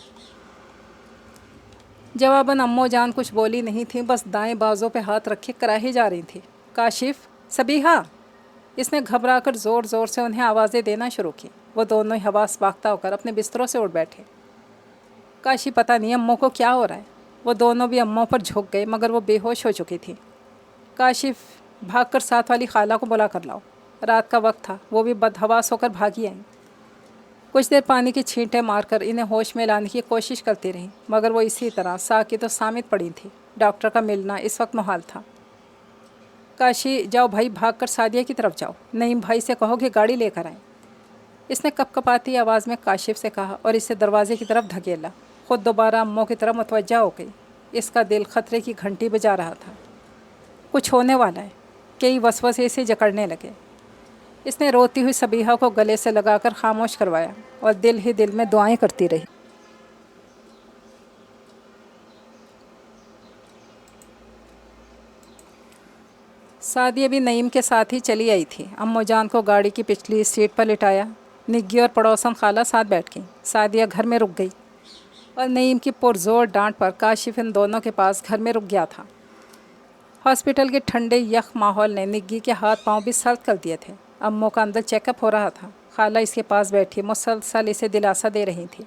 جواباً امو جان کچھ بولی نہیں تھی، بس دائیں بازو پہ ہاتھ رکھے کراہی جا رہی تھی۔ کاشف، صبیحہ! اس نے گھبرا کر زور زور سے انہیں آوازیں دینا شروع کی۔ وہ دونوں ہی حواس باختہ ہو کر اپنے بستروں سے اٹھ بیٹھے۔ کاشی پتہ نہیں امو کو کیا ہو رہا ہے۔ وہ دونوں بھی امو پر جھک گئے، مگر وہ بے ہوش ہو چکی تھی۔ کاشف، بھاگ کر ساتھ والی خالہ کو بلا کر لاؤ۔ رات کا وقت تھا، وہ بھی بدحواس ہو کر بھاگی آئیں۔ کچھ دیر پانی کی چھینٹیں مار کر انہیں ہوش میں لانے کی کوشش کرتی رہیں، مگر وہ اسی طرح ساکت و صامت پڑی تھیں۔ ڈاکٹر کا ملنا اس وقت محال تھا۔ کاشی، جاؤ بھائی، بھاگ کر سعدیہ کی طرف جاؤ، نعیم بھائی سے کہو کہ گاڑی لے کر آئیں۔ اس نے کپ کپاتی آواز میں کاشف سے کہا اور اسے دروازے کی طرف دھکیلا۔ خود دوبارہ امو کی طرف متوجہ ہو گئی۔ اس کا دل خطرے کی گھنٹی بجا رہا تھا، کچھ ہونے والا ہے۔ کئی وسوسے اسے جکڑنے لگے۔ اس نے روتی ہوئی صبیحہ کو گلے سے لگا کر خاموش کروایا اور دل ہی دل میں دعائیں کرتی رہی۔ سعدیہ بھی نعیم کے ساتھ ہی چلی آئی تھی۔ امو جان کو گاڑی کی پچھلی سیٹ پر لٹایا، نگی اور پڑوسن خالہ ساتھ بیٹھ گئیں۔ سعدیہ گھر میں رک گئی اور نعیم کی پرزور ڈانٹ پر کاشف ان دونوں کے پاس گھر میں رک گیا تھا۔ ہاسپٹل کے ٹھنڈے یخ ماحول نے نگی کے ہاتھ پاؤں بھی سرد کر دیے تھے۔ امو کا اندر چیک اپ ہو رہا تھا، خالہ اس کے پاس بیٹھی مسلسل اسے دلاسا دے رہی تھی۔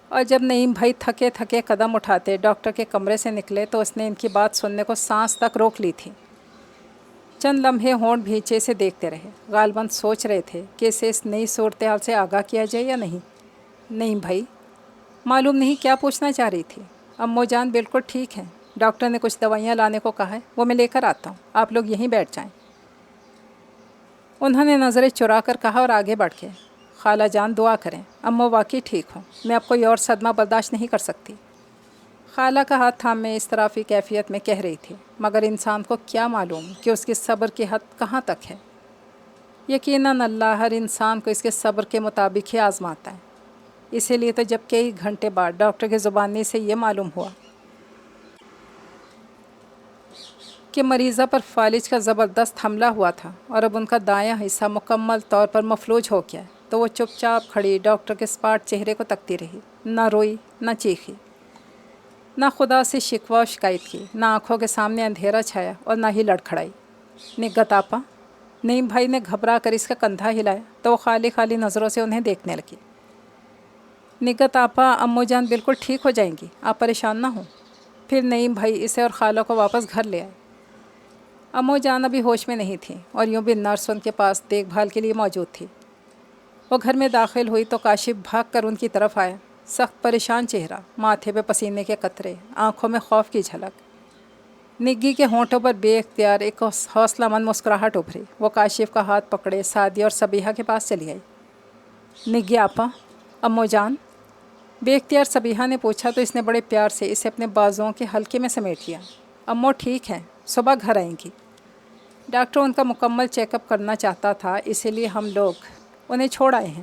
اور جب نعیم بھائی تھکے تھکے قدم اٹھاتے ڈاکٹر کے کمرے سے نکلے تو اس نے ان کی بات سننے کو سانس تک روک لی تھی۔ چند لمحے ہونٹ بھینچے سے دیکھتے رہے، غالباً سوچ رہے تھے کہ اسے اس نئی صورتحال سے آگاہ کیا جائے یا نہیں۔ نعیم بھائی، معلوم نہیں کیا پوچھنا چاہ رہی تھی۔ امو جان بالکل ٹھیک ہیں، ڈاکٹر نے کچھ دوائیاں لانے کو کہا ہے، وہ میں لے کر آتا ہوں، آپ لوگ یہیں بیٹھ جائیں۔ انہوں نے نظریں چرا کر کہا اور آگے بڑھ کے، خالہ جان دعا کریں، امو واقعی ٹھیک ہوں، میں اب کوئی اور صدمہ برداشت نہیں کر سکتی۔ خالہ کا ہاتھ تھامے اس طرافی کیفیت میں کہہ رہی تھی، مگر انسان کو کیا معلوم کہ اس کے صبر کی حد کہاں تک ہے۔ یقیناً اللہ ہر انسان کو اس کے صبر کے مطابق ہی آزماتا ہے۔ اسی لیے تو جب کئی گھنٹے بعد ڈاکٹر کی زبانی سے یہ معلوم ہوا کہ مریضہ پر فالج کا زبردست حملہ ہوا تھا اور اب ان کا دایاں حصہ مکمل طور پر مفلوج ہو گیا ہے، تو وہ چپ چاپ کھڑی ڈاکٹر کے اسپاٹ چہرے کو تکتی رہی، نہ روئی نہ چیخی، نہ خدا سے شکوہ و شکایت کی، نہ آنکھوں کے سامنے اندھیرا چھایا اور نہ ہی لڑکھڑائی۔ نگت آپا، نعیم بھائی نے گھبرا کر اس کا کندھا ہلایا تو وہ خالی خالی نظروں سے انہیں دیکھنے لگی۔ نگت آپا، امو جان بالکل ٹھیک ہو جائیں گی، آپ پریشان نہ ہوں۔ پھر نعیم بھائی اسے اور خالہ کو واپس گھر لے آئے۔ امو جان ابھی ہوش میں نہیں تھیں اور یوں بھی نرس ان کے پاس دیکھ بھال کے لیے موجود تھی۔ وہ گھر میں داخل ہوئی تو کاشف بھاگ کر ان کی طرف آیا، سخت پریشان چہرہ، ماتھے پہ پسینے کے قطرے، آنکھوں میں خوف کی جھلک۔ نگی کے ہونٹوں پر بے اختیار ایک حوصلہ مند مسکراہٹ ابھری۔ وہ کاشف کا ہاتھ پکڑے سعدیہ اور صبیحہ کے پاس چلی آئی۔ نگی آپا، امو جان؟ بے اختیار صبیحہ نے پوچھا تو اس نے بڑے پیار سے اسے اپنے بازوؤں کے حلقے میں سمیٹ لیا۔ امو ٹھیک ہیں، صبح گھر آئیں گی۔ ڈاکٹر ان کا مکمل چیک اپ کرنا چاہتا تھا، اسی لیے ہم لوگ انہیں چھوڑ آئے ہیں۔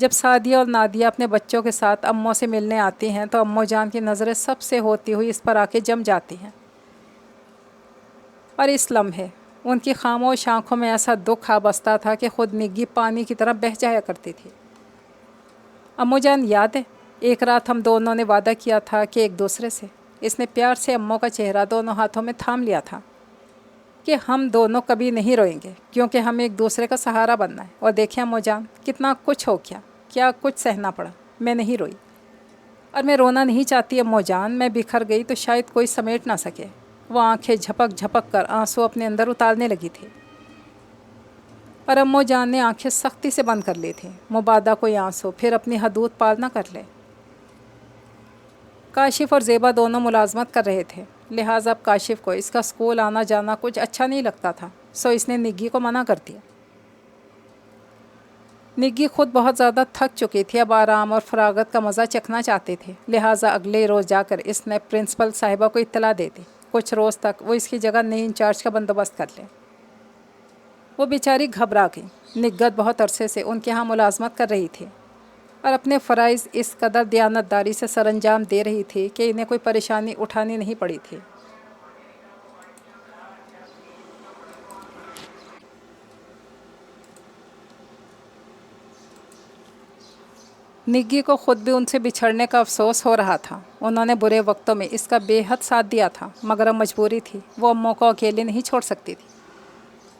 جب سعدیہ اور نادیہ اپنے بچوں کے ساتھ اموں سے ملنے آتی ہیں تو اموں جان کی نظریں سب سے ہوتی ہوئی اس پر آ کے جم جاتی ہیں، اور اس لمحے ان کی خاموش آنکھوں میں ایسا دکھ آ بستا تھا کہ خود نگی پانی کی طرح بہہ جایا کرتی تھی۔ اموں جان یاد ہے، ایک رات ہم دونوں نے وعدہ کیا تھا کہ ایک دوسرے سے، اس نے پیار سے اموں کا چہرہ دونوں ہاتھوں میں تھام لیا تھا، کہ ہم دونوں کبھی نہیں روئیں گے کیونکہ ہمیں ایک دوسرے کا سہارا بننا ہے۔ اور دیکھیں اموں جان، کتنا کچھ ہو گیا، کیا کچھ سہنا پڑا، میں نہیں روئی، اور میں رونا نہیں چاہتی اموں جان، میں بکھر گئی تو شاید کوئی سمیٹ نہ سکے۔ وہ آنکھیں جھپک جھپک کر آنسو اپنے اندر اتارنے لگی تھی، اور اموں جان نے آنکھیں سختی سے بند کر لی تھیں، مبادا کوئی آنسو پھر اپنی حدود پار نہ کر لے۔ کاشف اور زیبا دونوں ملازمت کر رہے تھے، لہٰذا اب کاشف کو اس کا اسکول آنا جانا کچھ اچھا نہیں لگتا تھا، سو اس نے نگی کو منع کر دیا۔ نگی خود بہت زیادہ تھک چکی تھی، اب آرام اور فراغت کا مزہ چکھنا چاہتی تھی، لہٰذا اگلے روز جا کر اس نے پرنسپل صاحبہ کو اطلاع دے دی، کچھ روز تک وہ اس کی جگہ نئی انچارج کا بندوبست کر لیں۔ وہ بیچاری گھبرا گئی، نگت بہت عرصے سے ان کے ہاں ملازمت کر رہی تھی اور اپنے فرائض اس قدر دیانتداری سے سر انجام دے رہی تھی کہ انہیں کوئی پریشانی اٹھانی نہیں پڑی تھی۔ نگی کو خود بھی ان سے بچھڑنے کا افسوس ہو رہا تھا، انہوں نے برے وقتوں میں اس کا بے حد ساتھ دیا تھا، مگر اب مجبوری تھی، وہ اموں کو اکیلے نہیں چھوڑ سکتی تھی،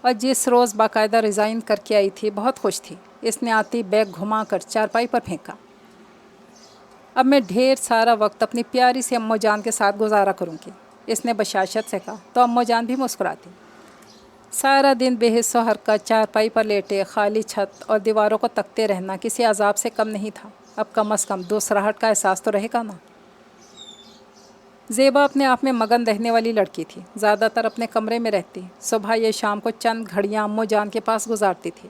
اور جس روز باقاعدہ ریزائن کر کے آئی تھی بہت خوش تھی۔ اس نے آتی بیگ گھما کر چارپائی پر پھینکا، اب میں ڈھیر سارا وقت اپنی پیاری سی اموں جان کے ساتھ گزارا کروں گی، اس نے بشاشت سے کہا، تو اموں جان بھی مسکراتی۔ سارا دن بے حس و حرکت چارپائی پر لیٹے خالی چھت اور دیواروں کو تکتے رہنا کسی عذاب سے کم نہیں تھا، اب کم از کم دوسراہٹ کا احساس تو رہے گا نا۔ زیبا اپنے آپ میں مگن رہنے والی لڑکی تھی، زیادہ تر اپنے کمرے میں رہتی، صبح یا شام کو چند گھڑیاں اموں جان کے پاس گزارتی تھی۔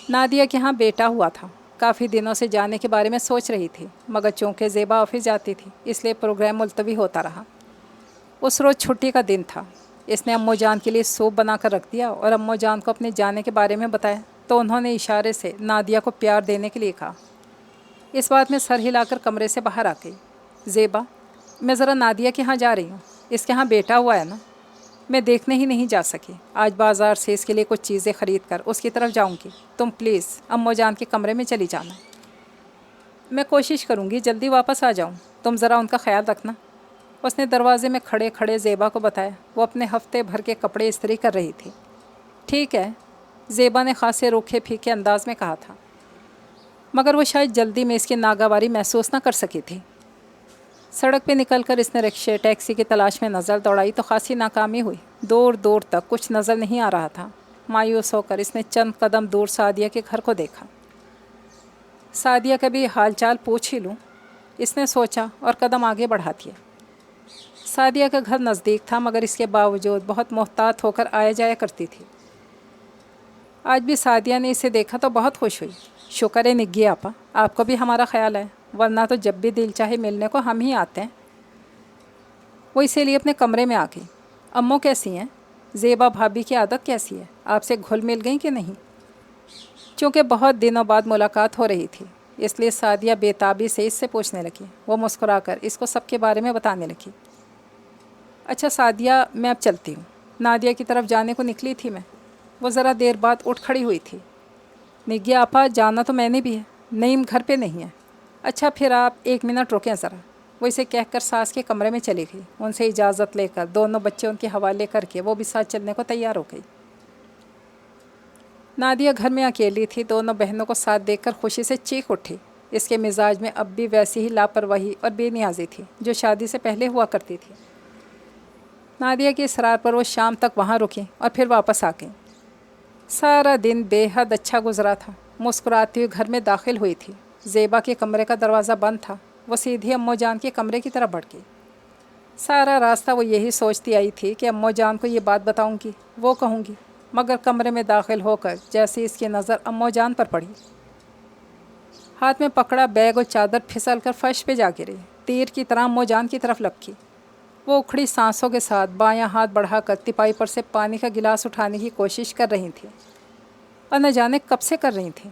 نادیہ کے ہاں بیٹا ہوا تھا، کافی دنوں سے جانے کے بارے میں سوچ رہی تھی، مگر چونکہ زیبا آفس جاتی تھی اس لیے پروگرام ملتوی ہوتا رہا۔ اس روز چھٹی کا دن تھا، اس نے اموں جان کے لیے سوپ بنا کر رکھ دیا اور اموں جان کو اپنے جانے کے بارے میں بتایا تو انہوں نے اشارے سے نادیہ کو پیار دینے کے لیے کہا۔ اس بات میں سر ہلا کر کمرے سے باہر آ گئی۔ زیبا، میں ذرا نادیہ کے ہاں جا رہی ہوں، اس کے ہاں بیٹا ہوا ہے نا، میں دیکھنے ہی نہیں جا سکی، آج بازار سے اس کے لیے کچھ چیزیں خرید کر اس کی طرف جاؤں گی، تم پلیز اموں جان کے کمرے میں چلی جانا، میں کوشش کروں گی جلدی واپس آ جاؤں، تم ذرا ان کا خیال رکھنا۔ اس نے دروازے میں کھڑے کھڑے زیبا کو بتایا، وہ اپنے ہفتے بھر کے کپڑے استری کر رہی تھی۔ ٹھیک ہے، زیبا نے خاصے روکھے پھیکے انداز میں کہا تھا، مگر وہ شاید جلدی میں اس کی ناگواری محسوس نہ کر سکی تھی۔ سڑک پہ نکل کر اس نے رکشے ٹیکسی کی تلاش میں نظر دوڑائی تو خاصی ناکامی ہوئی، دور دور تک کچھ نظر نہیں آ رہا تھا۔ مایوس ہو کر اس نے چند قدم دور سعدیہ کے گھر کو دیکھا۔ سعدیہ کا بھی حال چال پوچھ ہی لوں، اس نے سوچا اور قدم آگے بڑھا دیے۔ سعدیہ کا گھر نزدیک تھا، مگر اس کے باوجود بہت محتاط ہو کر آیا جایا کرتی تھی۔ آج بھی سعدیہ نے اسے دیکھا تو بہت خوش ہوئی۔ شکر ہے نگی آپا، آپ کو بھی ہمارا خیال ہے، ورنہ تو جب بھی دل چاہے ملنے کو ہم ہی آتے ہیں۔ وہ اسی لیے اپنے کمرے میں آ گئی۔ اموں کیسی ہیں؟ زیبا بھابھی کی عادت کیسی ہے؟ آپ سے گھل مل گئیں کہ نہیں؟ چونکہ بہت دنوں بعد ملاقات ہو رہی تھی اس لیے سعدیہ بے تابی سے اس سے پوچھنے لگی۔ وہ مسکرا کر اس کو سب کے بارے میں بتانے لگی۔ اچھا سعدیہ، میں اب چلتی ہوں، نادیہ کی طرف جانے کو نکلی تھی میں، وہ ذرا دیر بعد اٹھ کھڑی ہوئی تھی۔ نگی آپا، جانا تو میں نے بھی ہے، نعیم گھر پہ نہیں ہے۔ اچھا پھر آپ 1 منٹ رکیں ذرا، وہ اسے کہہ کر ساس کے کمرے میں چلی گئی۔ ان سے اجازت لے کر دونوں بچے ان کے حوالے کر کے وہ بھی ساتھ چلنے کو تیار ہو گئی۔ نادیہ گھر میں اکیلی تھی، دونوں بہنوں کو ساتھ دیکھ کر خوشی سے چیخ اٹھی۔ اس کے مزاج میں اب بھی ویسی ہی لاپرواہی اور بے نیازی تھی جو شادی سے پہلے ہوا کرتی تھی۔ نادیہ کے اصرار پر وہ شام تک وہاں رکیں اور پھر واپس آ گئیں۔ سارا دن بے حد اچھا گزرا تھا۔ مسکراتی ہوئی گھر میں داخل ہوئی تھی، زیبا کے کمرے کا دروازہ بند تھا، وہ سیدھی اموں جان کے کمرے کی طرف بڑھ گئی۔ سارا راستہ وہ یہی سوچتی آئی تھی کہ اموں جان کو یہ بات بتاؤں گی، وہ کہوں گی، مگر کمرے میں داخل ہو کر جیسے اس کی نظر اموں جان پر پڑی، ہاتھ میں پکڑا بیگ اور چادر پھسل کر فرش پہ جا گری، تیر کی طرح اموں جان کی طرف لپکی۔ وہ اکھڑی سانسوں کے ساتھ بایاں ہاتھ بڑھا کر تپائی پر سے پانی کا گلاس اٹھانے کی کوشش کر رہی تھیں، اور نہ جانے کب سے کر رہی تھیں۔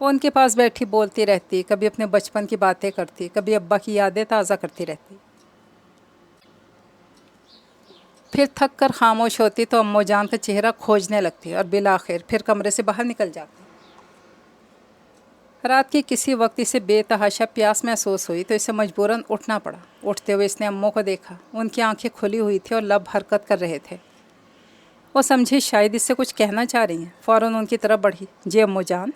وہ ان کے پاس بیٹھی بولتی رہتی، کبھی اپنے بچپن کی باتیں کرتی، کبھی ابا کی یادیں تازہ کرتی رہتی۔ پھر تھک کر خاموش ہوتی تو امو جان کا چہرہ کھوجنے لگتی اور بالآخر پھر کمرے سے باہر نکل جاتی۔ رات کے کسی وقت اسے بے تحاشا پیاس محسوس ہوئی تو اسے مجبوراً اٹھنا پڑا۔ اٹھتے ہوئے اس نے امو کو دیکھا، ان کی آنکھیں کھلی ہوئی تھیں اور لب حرکت کر رہے تھے۔ وہ سمجھی شاید اس سے کچھ کہنا چاہ رہی ہیں، فوراً ان کی طرف بڑھی۔ جی امو جان۔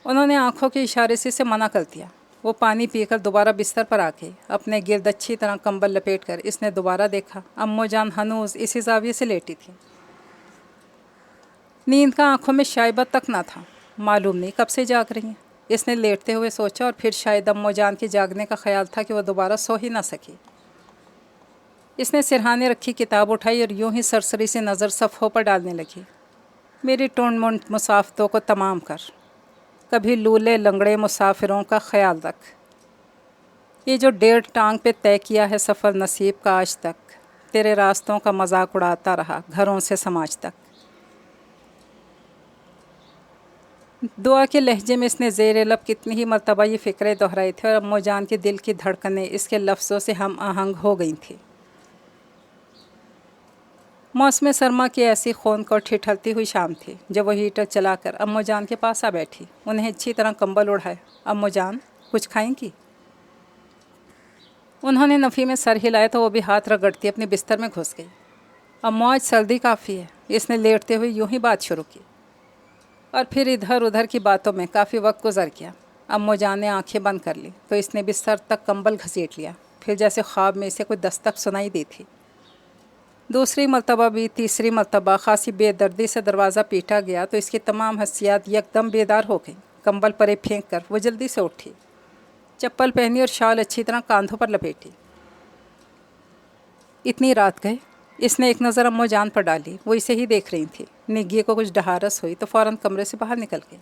انہوں نے آنکھوں کے اشارے سے اسے منع کر دیا۔ وہ پانی پی کر دوبارہ بستر پر آ کے اپنے گرد اچھی طرح کمبل لپیٹ کر اس نے دوبارہ دیکھا، امو جان ہنوز اسی زاویے سے لیٹی تھی۔ نیند کا آنکھوں میں شائبہ تک نہ تھا، معلوم نہیں کب سے جاگ رہی ہیں۔ اس نے لیٹتے ہوئے سوچا اور پھر شاید امو جان کے جاگنے کا خیال تھا کہ وہ دوبارہ سو ہی نہ سکی۔ اس نے سرہانے رکھی کتاب اٹھائی اور یوں ہی سرسری سے نظر صفحوں پر ڈالنے لگی۔ میری ٹونڈ منڈ مسافتوں کو تمام کر، کبھی لولے لنگڑے مسافروں کا خیال رکھ، یہ جو 1.5 ٹانگ پہ طے کیا ہے سفر نصیب کا آج تک، تیرے راستوں کا مذاق اڑاتا رہا گھروں سے سماج تک۔ دعا کے لہجے میں اس نے زیر لب کتنی ہی مرتبہ یہ فکرے دہرائے تھے اور امو جان کے دل کی دھڑکنیں اس کے لفظوں سے ہم آہنگ ہو گئی تھیں۔ موسم سرما کی ایسی خون کو ٹھٹھلتی ہوئی شام تھی جب وہ ہیٹر چلا کر امو جان کے پاس آ بیٹھی، انہیں اچھی طرح کمبل اڑھائے۔ امو جان کچھ کھائیں گی؟ انہوں نے نفی میں سر ہلایا تو وہ بھی ہاتھ رگڑتی اپنے بستر میں گھس گئی۔ امو آج سردی کافی ہے، اس نے لیٹتے ہوئے یوں ہی بات شروع کی، اور پھر ادھر ادھر کی باتوں میں کافی وقت گزر گیا۔ امو جان نے آنکھیں بند کر لی تو اس نے بستر تک کمبل گھسیٹ لیا، پھر جیسے خواب میں اسے کوئی دستک سنائی دی تھی۔ دوسری مرتبہ بھی، تیسری مرتبہ خاصی بے دردی سے دروازہ پیٹا گیا تو اس کی تمام حسیات یکدم بیدار ہو گئیں۔ کمبل پرے پھینک کر وہ جلدی سے اٹھی، چپل پہنی اور شال اچھی طرح کاندھوں پر لپیٹی۔ اتنی رات گئے؟ اس نے ایک نظر امو جان پر ڈالی، وہ اسے ہی دیکھ رہی تھی۔ نگی کو کچھ ڈھارس ہوئی تو فوراً کمرے سے باہر نکل گئی۔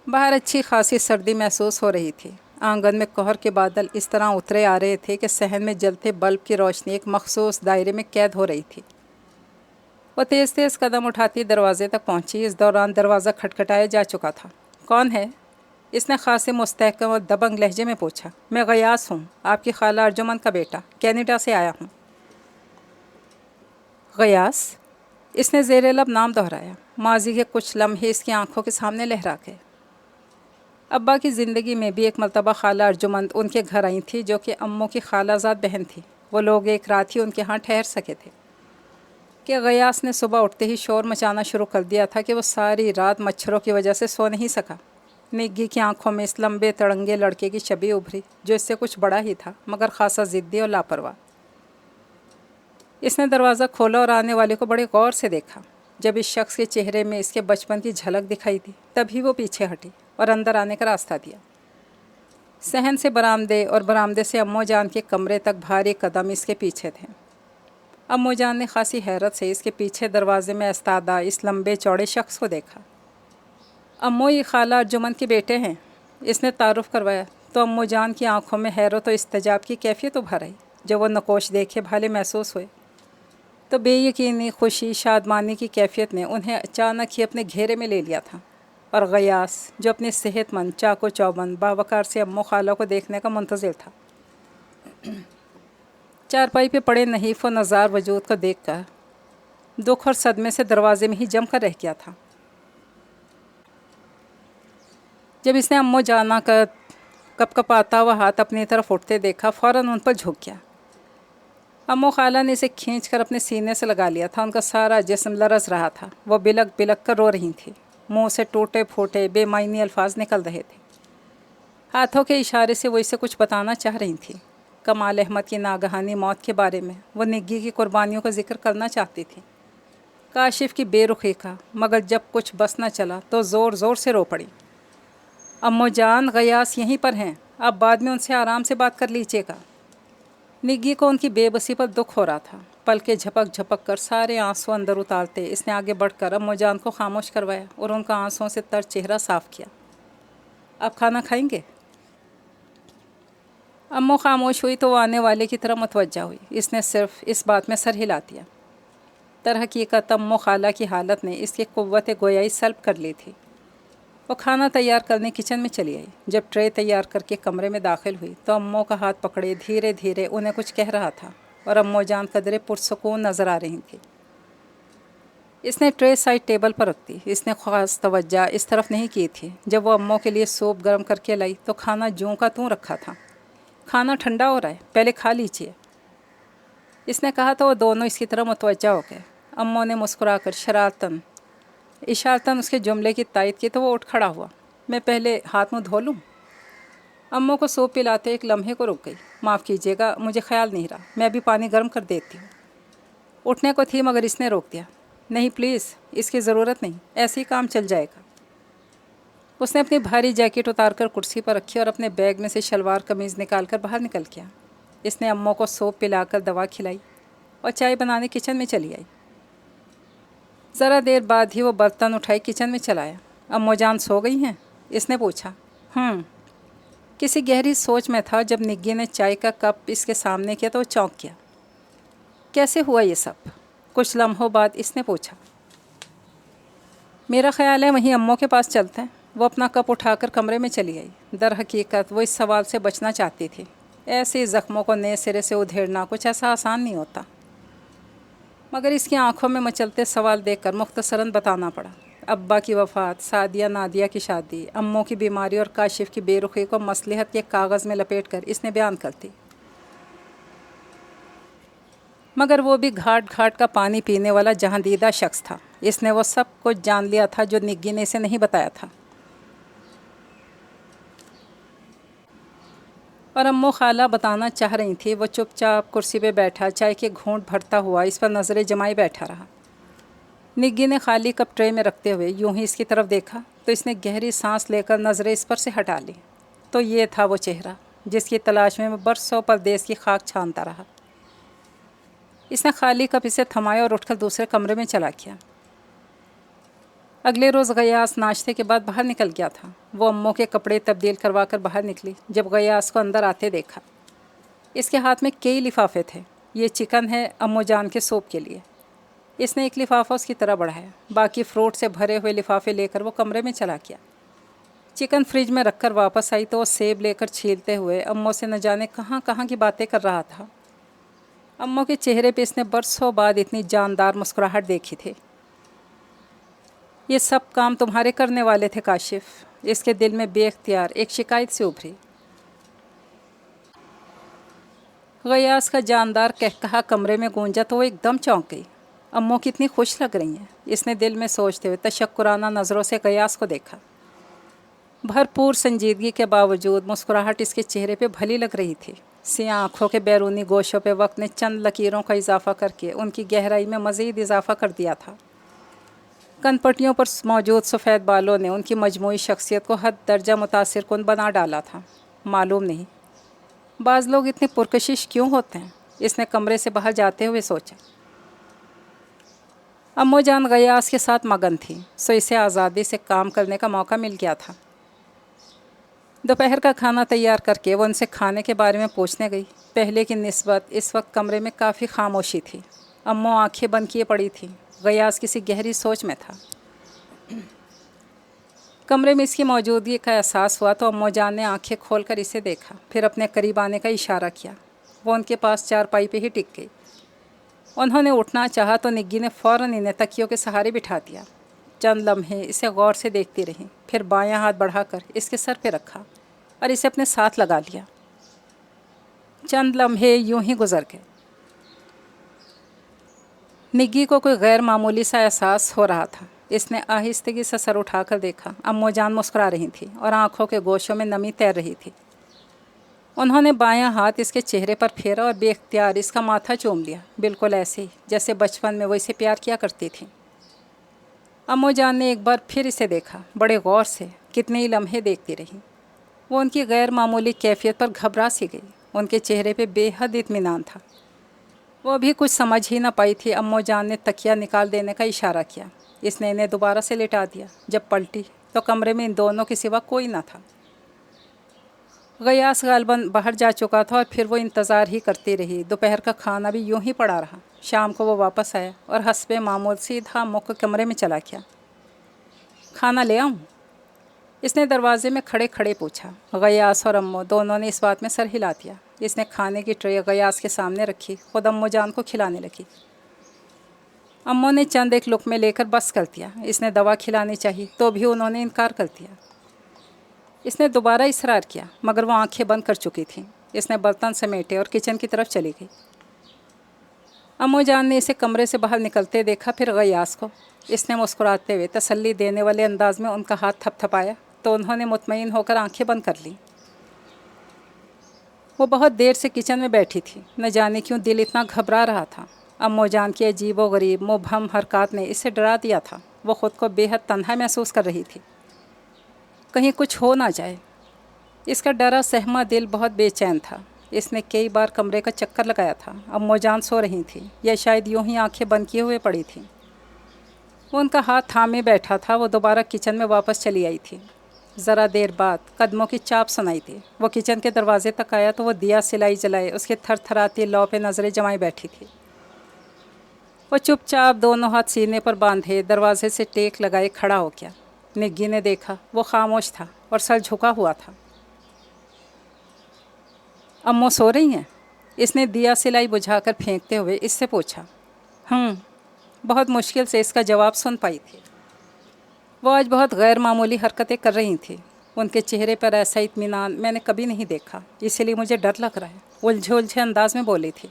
باہر اچھی خاصی سردی محسوس ہو رہی تھی۔ آنگن میں کوہر کے بادل اس طرح اترے آ رہے تھے کہ صحن میں جلتے بلب کی روشنی ایک مخصوص دائرے میں قید ہو رہی تھی۔ وہ تیز تیز قدم اٹھاتی دروازے تک پہنچی۔ اس دوران دروازہ کھٹکھٹایا جا چکا تھا۔ کون ہے؟ اس نے خاصے مستحکم اور دبنگ لہجے میں پوچھا۔ میں غیاث ہوں، آپ کی خالہ ارجمن کا بیٹا، کینیڈا سے آیا ہوں۔ غیاث؟ اس نے زیر لب نام دہرایا۔ ماضی کے کچھ لمحے اس کی آنکھوں کے سامنے لہرا گئے۔ ابا کی زندگی میں بھی ایک مرتبہ خالہ ارجمند ان کے گھر آئی تھی، جو کہ اموں کی خالہ زاد بہن تھی۔ وہ لوگ ایک رات ہی ان کے ہاں ٹھہر سکے تھے کہ غیاث نے صبح اٹھتے ہی شور مچانا شروع کر دیا تھا کہ وہ ساری رات مچھروں کی وجہ سے سو نہیں سکا۔ نگی کی آنکھوں میں اس لمبے تڑنگے لڑکے کی شبیہ ابھری جو اس سے کچھ بڑا ہی تھا مگر خاصا ضدی اور لاپرواہ۔ اس نے دروازہ کھولا اور آنے والے کو بڑے غور سے دیکھا۔ جب اس شخص کے چہرے میں اس کے بچپن کی جھلک دکھائی دی تبھی وہ پیچھے ہٹی اور اندر آنے کا راستہ دیا۔ صحن سے برآمدے اور برآمدے سے امو جان کے کمرے تک بھاری قدم اس کے پیچھے تھے۔ امو جان نے خاصی حیرت سے اس کے پیچھے دروازے میں استادہ اس لمبے چوڑے شخص کو دیکھا۔ امو یہ خالہ ارجمن کے بیٹے ہیں، اس نے تعارف کروایا تو امو جان کی آنکھوں میں حیرت و استعجاب کی کیفیت ابھر آئی۔ جب وہ نقوش دیکھے بھالے محسوس ہوئے تو بے یقینی، خوشی، شادمانی کی کیفیت نے انہیں اچانک ہی اپنے گھیرے میں لے لیا تھا، اور غیاث جو اپنے صحت مند، چاق و چوبند، باوقار سے امو خالہ کو دیکھنے کا منتظر تھا، چارپائی پہ پڑے نحیف و نزار وجود کو دیکھ کر دکھ اور صدمے سے دروازے میں ہی جم کر رہ گیا تھا۔ جب اس نے امو جانا کا کپ کپاتا ہوا ہاتھ اپنی طرف اٹھتے دیکھا فوراً ان پر جھک گیا۔ امو خالہ نے اسے کھینچ کر اپنے سینے سے لگا لیا تھا۔ ان کا سارا جسم لرز رہا تھا، وہ بلک بلک کر رو رہی تھی، منہ سے ٹوٹے پھوٹے بے معنی الفاظ نکل رہے تھے۔ ہاتھوں کے اشارے سے وہ اسے کچھ بتانا چاہ رہی تھی، کمال احمد کی ناگہانی موت کے بارے میں، وہ نگی کی قربانیوں کا ذکر کرنا چاہتی تھی، کاشف کی بے رخی کا، مگر جب کچھ بس نہ چلا تو زور زور سے رو پڑی۔ امو جان، غیاث یہیں پر ہیں، آپ بعد میں ان سے آرام سے بات کر لیجیے گا۔ نگی کو ان کی بے بسی پر دکھ ہو رہا تھا۔ پلکیں جھپک جھپک کر سارے آنسو اندر اتارتے اس نے آگے بڑھ کر امو جان کو خاموش کروایا اور ان کا آنسوؤں سے تر چہرہ صاف کیا۔ آپ کھانا کھائیں گے؟ امو خاموش ہوئی تو وہ آنے والے کی طرف متوجہ ہوئی۔ اس نے صرف اس بات میں سر ہلا دیا۔ در حقیقت امو خالہ کی حالت نے اس کی قوت گویائی سلب کر لی تھی۔ وہ کھانا تیار کرنے کچن میں چلی آئی۔ جب ٹرے تیار کر کے کمرے میں داخل ہوئی تو اماں کا ہاتھ پکڑے دھیرے دھیرے انہیں کچھ کہہ رہا تھا اور اماں جان قدرے پرسکون نظر آ رہی تھی۔ اس نے ٹرے سائڈ ٹیبل پر رکھ دی۔ اس نے خاص توجہ اس طرف نہیں کی تھی۔ جب وہ اماں کے لیے سوپ گرم کر کے لائی تو کھانا جوں کا توں رکھا تھا۔ کھانا ٹھنڈا ہو رہا ہے، پہلے کھا لیجیے، اس نے کہا تو وہ دونوں اس کی طرح متوجہ ہو گئے۔ اماں نے مسکرا کر اشارتاً اس کے جملے کی تائید کی تو وہ اٹھ کھڑا ہوا۔ میں پہلے ہاتھ منہ دھو لوں؟ اماں کو سوپ پلاتے ایک لمحے کو رک گئی۔ معاف کیجیے گا، مجھے خیال نہیں رہا، میں ابھی پانی گرم کر دیتی ہوں۔ اٹھنے کو تھی مگر اس نے روک دیا۔ نہیں پلیز، اس کی ضرورت نہیں، ایسے ہی کام چل جائے گا۔ اس نے اپنی بھاری جیکٹ اتار کر کرسی پر رکھی اور اپنے بیگ میں سے شلوار قمیض نکال کر باہر نکل گیا۔ اس نے اماں کو سوپ پلا کر دوا کھلائی اور چائے بنانے کچن میں چلی آئی۔ ذرا دیر بعد ہی وہ برتن اٹھائی کچن میں چلایا۔ اماں جان سو گئی ہیں؟ اس نے پوچھا۔ کسی گہری سوچ میں تھا۔ جب نگی نے چائے کا کپ اس کے سامنے کیا تو وہ چونک گیا۔ کیسے ہوا یہ سب؟ کچھ لمحوں بعد اس نے پوچھا۔ میرا خیال ہے وہیں اماں کے پاس چلتے ہیں۔ وہ اپنا کپ اٹھا کر کمرے میں چلی آئی۔ در حقیقت وہ اس سوال سے بچنا چاہتی تھی۔ ایسے زخموں کو نئے سرے سے ادھیڑنا کچھ ایسا آسان نہیں ہوتا، مگر اس کی آنکھوں میں مچلتے سوال دیکھ کر مختصراً بتانا پڑا۔ ابا کی وفات، سعدیہ نادیہ کی شادی، اموں کی بیماری اور کاشف کی بے رخی کو مصلحت کے کاغذ میں لپیٹ کر اس نے بیان کر دی۔ مگر وہ بھی گھاٹ گھاٹ کا پانی پینے والا جہاندیدہ شخص تھا۔ اس نے وہ سب کچھ جان لیا تھا جو نگی نے اسے نہیں بتایا تھا۔ اور امو خالہ بتانا چاہ رہی تھی۔ وہ چپ چاپ کرسی پہ بیٹھا چائے کے گھونٹ بھرتا ہوا اس پر نظریں جمائے بیٹھا رہا۔ نگی نے خالی کپ ٹرے میں رکھتے ہوئے یوں ہی اس کی طرف دیکھا تو اس نے گہری سانس لے کر نظریں اس پر سے ہٹا لی۔ تو یہ تھا وہ چہرہ جس کی تلاش میں برسوں پردیس کی خاک چھانتا رہا۔ اس نے خالی کپ اسے تھمایا اور اٹھ کر دوسرے کمرے میں چلا گیا۔ اگلے روز غیاث ناشتے کے بعد باہر نکل گیا تھا۔ وہ اموں کے کپڑے تبدیل کروا کر باہر نکلی۔ جب غیاث کو اندر آتے دیکھا، اس کے ہاتھ میں کئی لفافے تھے۔ یہ چکن ہے امو جان کے سوپ کے لیے۔ اس نے ایک لفافہ اس کی طرح بڑھایا، باقی فروٹ سے بھرے ہوئے لفافے لے کر وہ کمرے میں چلا گیا۔ چکن فریج میں رکھ کر واپس آئی تو وہ سیب لے کر چھیلتے ہوئے اموں سے نہ جانے کہاں کہاں کی باتیں کر رہا تھا۔ اموں کے چہرے پہ اس نے برسوں بعد اتنی جاندار مسکراہٹ دیکھی تھی۔ یہ سب کام تمہارے کرنے والے تھے کاشف؟ اس کے دل میں بے اختیار ایک شکایت سے ابھری۔ غیاث کا جاندار کہکہا کمرے میں گونجا تو وہ ایک دم چونک گئی۔ اموں کتنی خوش لگ رہی ہیں، اس نے دل میں سوچتے ہوئے تشکرانہ نظروں سے غیاث کو دیکھا۔ بھرپور سنجیدگی کے باوجود مسکراہٹ اس کے چہرے پہ بھلی لگ رہی تھی۔ سیاہ آنکھوں کے بیرونی گوشوں پہ وقت نے چند لکیروں کا اضافہ کر کے ان کی گہرائی میں مزید اضافہ کر دیا تھا۔ کن پٹیوں پر موجود سفید بالوں نے ان کی مجموعی شخصیت کو حد درجہ متاثر کن بنا ڈالا تھا۔ معلوم نہیں بعض لوگ اتنے پرکشش کیوں ہوتے ہیں، اس نے کمرے سے باہر جاتے ہوئے سوچا۔ امو جان غیاث کے ساتھ مگن تھی، سو اسے آزادی سے کام کرنے کا موقع مل گیا تھا۔ دوپہر کا کھانا تیار کر کے وہ ان سے کھانے کے بارے میں پوچھنے گئی۔ پہلے کی نسبت اس وقت کمرے میں کافی خاموشی تھی۔ امو آنکھیں بند کیے پڑی تھی۔ غیاث کسی گہری سوچ میں تھا۔ کمرے میں اس کی موجودگی کا احساس ہوا تو امو جان نے آنکھیں کھول کر اسے دیکھا، پھر اپنے قریب آنے کا اشارہ کیا۔ وہ ان کے پاس چارپائی پہ ہی ٹک گئی۔ انہوں نے اٹھنا چاہا تو نگی نے فوراً انہیں تکیوں کے سہارے بٹھا دیا۔ چند لمحے اسے غور سے دیکھتی رہیں، پھر بایاں ہاتھ بڑھا کر اس کے سر پہ رکھا اور اسے اپنے ساتھ لگا لیا۔ چند لمحے یوں ہی گزر گئے۔ نگی کو کوئی غیر معمولی سا احساس ہو رہا تھا۔ اس نے آہستگی سے سر اٹھا کر دیکھا۔ امو جان مسکرا رہی تھی اور آنکھوں کے گوشوں میں نمی تیر رہی تھی۔ انہوں نے بایاں ہاتھ اس کے چہرے پر پھیرا اور بے اختیار اس کا ماتھا چوم لیا، بالکل ایسے ہی جیسے بچپن میں وہ اسے پیار کیا کرتی تھیں۔ امو جان نے ایک بار پھر اسے دیکھا، بڑے غور سے، کتنے ہی لمحے دیکھتی رہیں۔ وہ ان کی غیر معمولی کیفیت پر گھبرا سی گئی۔ ان کے چہرے پہ بے حد اطمینان تھا۔ وہ ابھی کچھ سمجھ ہی نہ پائی تھی۔ امو جان نے تکیہ نکال دینے کا اشارہ کیا۔ اس نے انہیں دوبارہ سے لٹا دیا۔ جب پلٹی تو کمرے میں ان دونوں کے سوا کوئی نہ تھا۔ غیاث غالباً باہر جا چکا تھا اور پھر وہ انتظار ہی کرتی رہی۔ دوپہر کا کھانا بھی یوں ہی پڑا رہا۔ شام کو وہ واپس آیا اور حسب معمول سیدھا امو کے کمرے میں چلا گیا۔ کھانا لے آؤں؟ اس نے دروازے میں کھڑے کھڑے پوچھا۔ غیاث اور امو دونوں نے اس بات میں سر ہلا دیا۔ اس نے کھانے کی ٹرے غیاث کے سامنے رکھی، خود امو جان کو کھلانے لگی۔ امو نے چند ایک لقمے لے کر بس کر دیا۔ اس نے دوا کھلانی چاہی تو بھی انہوں نے انکار کر دیا۔ اس نے دوبارہ اصرار کیا مگر وہ آنکھیں بند کر چکی تھیں۔ اس نے برتن سمیٹے اور کچن کی طرف چلی گئی۔ امو جان نے اسے کمرے سے باہر نکلتے دیکھا، پھر غیاث کو۔ اس نے مسکراتے ہوئے تسلی دینے والے انداز میں ان کا ہاتھ تھپ تھپایا تو انہوں نے مطمئن ہو کر آنکھیں بند کر لیں۔ وہ بہت دیر سے کچن میں بیٹھی تھی، نہ جانے کیوں دل اتنا گھبرا رہا تھا۔ امو جان کی عجیب و غریب مبہم حرکات نے اسے ڈرا دیا تھا۔ وہ خود کو بے حد تنہا محسوس کر رہی تھی، کہیں کچھ ہو نہ جائے۔ اس کا ڈرا سہما دل بہت بے چین تھا۔ اس نے کئی بار کمرے کا چکر لگایا تھا۔ امو جان سو رہی تھیں یا شاید یوں ہی آنکھیں بند کیے ہوئے پڑی تھیں۔ وہ ان کا ہاتھ تھامے بیٹھا تھا۔ وہ دوبارہ کچن میں واپس چلی آئی تھی۔ ذرا دیر بعد قدموں کی چاپ سنائی تھی۔ وہ کچن کے دروازے تک آیا تو وہ دیا سلائی جلائے اس کے تھر تھراتی لو پہ نظریں جمائے بیٹھی تھی۔ وہ چپ چاپ دونوں ہاتھ سینے پر باندھے دروازے سے ٹیک لگائے کھڑا ہو گیا۔ نگی نے دیکھا، وہ خاموش تھا اور سر جھکا ہوا تھا۔ امو سو رہی ہیں؟ اس نے دیا سلائی بجھا کر پھینکتے ہوئے اس سے پوچھا۔ بہت مشکل سے اس کا جواب سن پائی تھی۔ وہ آج بہت غیر معمولی حرکتیں کر رہی تھیں۔ ان کے چہرے پر ایسا اطمینان میں نے کبھی نہیں دیکھا، اس لیے مجھے ڈر لگ رہا ہے، الجھے الجھے انداز میں بولی تھی۔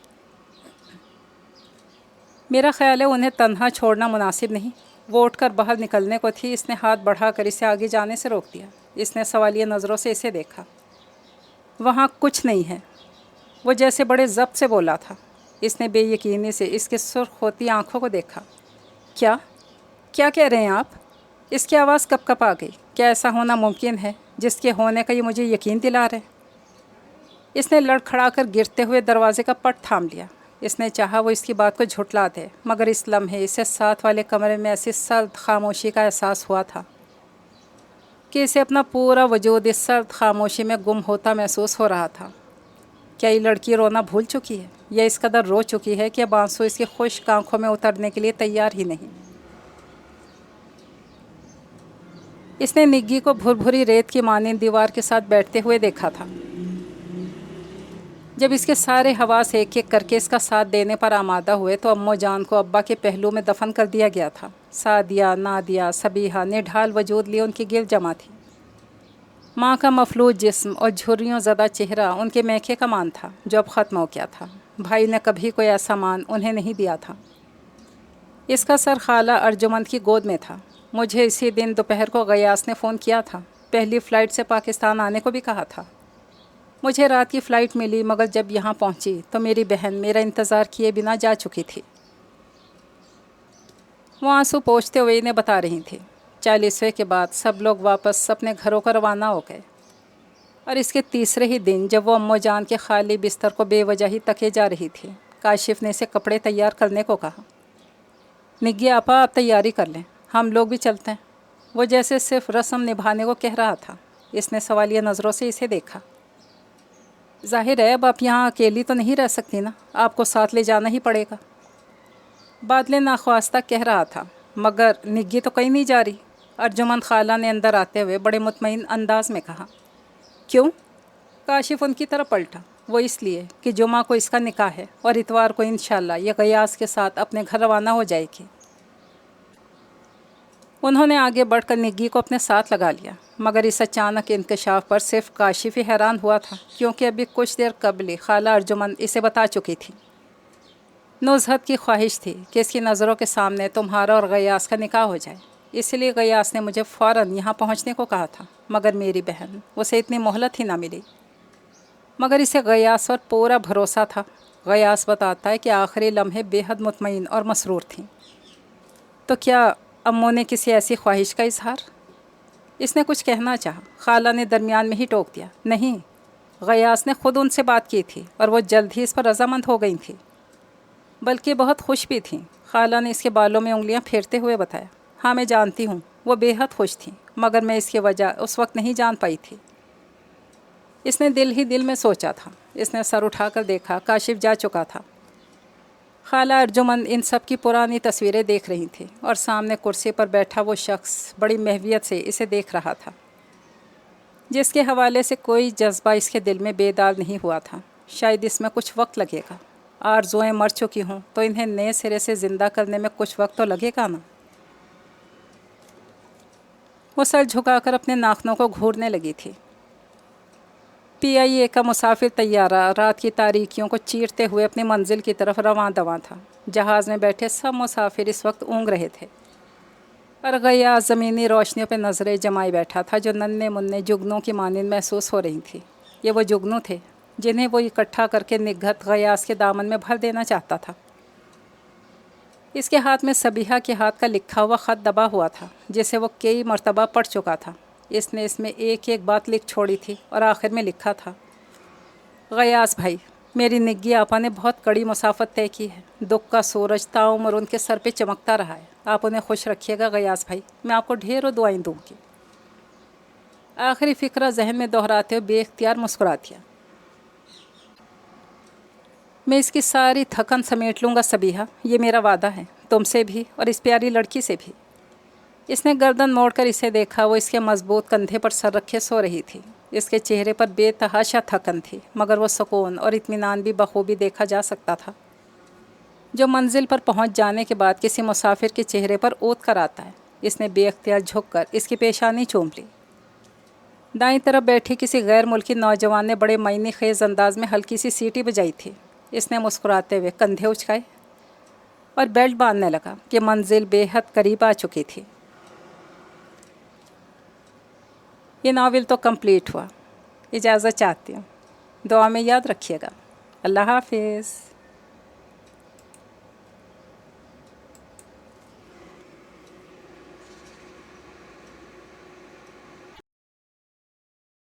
میرا خیال ہے انہیں تنہا چھوڑنا مناسب نہیں۔ وہ اٹھ کر باہر نکلنے کو تھی، اس نے ہاتھ بڑھا کر اسے آگے جانے سے روک دیا۔ اس نے سوالیہ نظروں سے اسے دیکھا۔ وہاں کچھ نہیں ہے، وہ جیسے بڑے ضبط سے بولا تھا۔ اس نے بے یقینی سے اس کے سرخ ہوتی آنکھوں کو دیکھا۔ کیا کہہ رہے ہیں آپ؟ اس کی آواز کپ کپ آ گئی۔ کیا ایسا ہونا ممکن ہے جس کے ہونے کا یہ مجھے یقین دلا رہے؟ اس نے لڑکھڑا کر گرتے ہوئے دروازے کا پٹ تھام لیا۔ اس نے چاہا وہ اس کی بات کو جھٹلا دے، مگر اس لمحے اسے ساتھ والے کمرے میں ایسی سرد خاموشی کا احساس ہوا تھا کہ اسے اپنا پورا وجود اس سرد خاموشی میں گم ہوتا محسوس ہو رہا تھا۔ کیا یہ لڑکی رونا بھول چکی ہے یا اس قدر رو چکی ہے کہ اب آنسو اس کی خشک آنکھوں میں اترنے کے لیے تیار ہی نہیں؟ اس نے نگی کو بھری ریت کی مانند دیوار کے ساتھ بیٹھتے ہوئے دیکھا تھا۔ جب اس کے سارے حواس ایک ایک کر کے اس کا ساتھ دینے پر آمادہ ہوئے تو امو جان کو ابا کے پہلو میں دفن کر دیا گیا تھا۔ سعدیہ، نادیہ، صبیحہ نڈھال وجود لیے ان کی گرد جمع تھی۔ ماں کا مفلوج جسم اور جھریوں زدہ چہرہ ان کے میکے کا مان تھا جو اب ختم ہو گیا تھا۔ بھائی نے کبھی کوئی ایسا مان انہیں نہیں دیا تھا۔ اس کا سر خالہ ارجمند کی گود میں تھا۔ مجھے اسی دن دوپہر کو غیاث نے فون کیا تھا، پہلی فلائٹ سے پاکستان آنے کو بھی کہا تھا۔ مجھے رات کی فلائٹ ملی، مگر جب یہاں پہنچی تو میری بہن میرا انتظار کیے بنا جا چکی تھی۔ وہ آنسو پوچھتے ہوئے انہیں بتا رہی تھی۔ 40ویں کے بعد سب لوگ واپس اپنے گھروں کو روانہ ہو گئے، اور اس کے تیسرے ہی دن جب وہ امو جان کے خالی بستر کو بے وجہ ہی تکے جا رہی تھی، کاشف نے اسے کپڑے تیار کرنے کو کہا۔ نگی آپا آپ تیاری کر لیں، ہم لوگ بھی چلتے ہیں۔ وہ جیسے صرف رسم نبھانے کو کہہ رہا تھا۔ اس نے سوالیہ نظروں سے اسے دیکھا۔ ظاہر ہے اب آپ یہاں اکیلی تو نہیں رہ سکتی نا، آپ کو ساتھ لے جانا ہی پڑے گا، بادل ناخواستہ کہہ رہا تھا۔ مگر نگی تو کہیں نہیں جا رہی، ارجمند خالہ نے اندر آتے ہوئے بڑے مطمئن انداز میں کہا۔ کیوں؟ کاشف ان کی طرف پلٹا۔ وہ اس لیے کہ جمعہ کو اس کا نکاح ہے اور اتوار کو انشاءاللہ یہ غیاث کے ساتھ اپنے گھر روانہ ہو جائے گی۔ انہوں نے آگے بڑھ کر نگی کو اپنے ساتھ لگا لیا، مگر اس اچانک انکشاف پر صرف کاشف ہی حیران ہوا تھا، کیونکہ ابھی کچھ دیر قبل خالہ ارجمند اسے بتا چکی تھی۔ نزہت کی خواہش تھی کہ اس کی نظروں کے سامنے تمہارا اور غیاث کا نکاح ہو جائے، اس لیے غیاث نے مجھے فوراً یہاں پہنچنے کو کہا تھا، مگر میری بہن اسے اتنی مہلت ہی نہ ملی۔ مگر اسے غیاث پر پورا بھروسہ تھا۔ غیاث بتاتا ہے کہ آخری لمحے بے حد مطمئن اور مسرور تھیں۔ تو کیا امو نے کسی ایسی خواہش کا اظہار؟ اس نے کچھ کہنا چاہا، خالہ نے درمیان میں ہی ٹوک دیا۔ نہیں، غیاث نے خود ان سے بات کی تھی اور وہ جلد ہی اس پر رضامند ہو گئی تھیں، بلکہ بہت خوش بھی تھیں۔ خالہ نے اس کے بالوں میں انگلیاں پھیرتے ہوئے بتایا۔ ہاں میں جانتی ہوں، وہ بے حد خوش تھیں، مگر میں اس کی وجہ اس وقت نہیں جان پائی تھی۔ اس نے دل ہی دل میں سوچا تھا۔ اس نے سر اٹھا کر دیکھا، کاشف جا چکا تھا۔ خالہ ارجمند ان سب کی پرانی تصویریں دیکھ رہی تھیں اور سامنے کرسی پر بیٹھا وہ شخص بڑی محویت سے اسے دیکھ رہا تھا۔ جس کے حوالے سے کوئی جذبہ اس کے دل میں بیدار نہیں ہوا تھا۔ شاید اس میں کچھ وقت لگے گا۔ آرزوئیں مر چکی ہوں تو انہیں نئے سرے سے زندہ کرنے میں کچھ وقت تو لگے گا نا۔ وہ سر جھکا کر اپنے ناخنوں کو گھورنے لگی تھی۔ PIA کا مسافر طیارہ رات کی تاریکیوں کو چیرتے ہوئے اپنی منزل کی طرف رواں دواں تھا۔ جہاز میں بیٹھے سب مسافر اس وقت اونگ رہے تھے، اور غیاث زمینی روشنیوں پہ نظریں جمائے بیٹھا تھا جو ننھے منھے جگنوں کی مانند محسوس ہو رہی تھیں۔ یہ وہ جگنو تھے جنہیں وہ اکٹھا کر کے نگہت غیاث کے دامن میں بھر دینا چاہتا تھا۔ اس کے ہاتھ میں صبیحہ کے ہاتھ کا لکھا ہوا خط دبا ہوا تھا جسے وہ کئی مرتبہ پڑھ چکا تھا۔ اس نے اس میں ایک ایک بات لکھ چھوڑی تھی اور آخر میں لکھا تھا: غیاث بھائی، میری نگی آپا نے بہت کڑی مسافت طے کی ہے۔ دکھ کا سورج تاعمر ان کے سر پہ چمکتا رہا ہے۔ آپ انہیں خوش رکھیے گا غیاث بھائی، میں آپ کو ڈھیروں دعائیں دوں گی۔ آخری فقرہ ذہن میں دہراتے ہوئے بے اختیار مسکرا دیا۔ میں اس کی ساری تھکن سمیٹ لوں گا صبیحہ، یہ میرا وعدہ ہے، تم سے بھی اور اس پیاری لڑکی سے بھی۔ اس نے گردن موڑ کر اسے دیکھا۔ وہ اس کے مضبوط کندھے پر سر رکھے سو رہی تھی۔ اس کے چہرے پر بے تحاشا تھکن تھی، مگر وہ سکون اور اطمینان بھی بخوبی دیکھا جا سکتا تھا جو منزل پر پہنچ جانے کے بعد کسی مسافر کے چہرے پر اوت کر آتا ہے۔ اس نے بے اختیار جھک کر اس کی پیشانی چوم لی۔ دائیں طرف بیٹھی کسی غیر ملکی نوجوان نے بڑے معنی خیز انداز میں ہلکی سی سیٹی بجائی تھی۔ اس نے مسکراتے ہوئے کندھے اچکائے اور بیلٹ باندھنے لگا کہ منزل بے حد قریب آ چکی تھی۔ یہ ناول تو کمپلیٹ ہوا۔ اجازت چاہتی ہوں، دعا میں یاد رکھیے گا۔ اللہ حافظ۔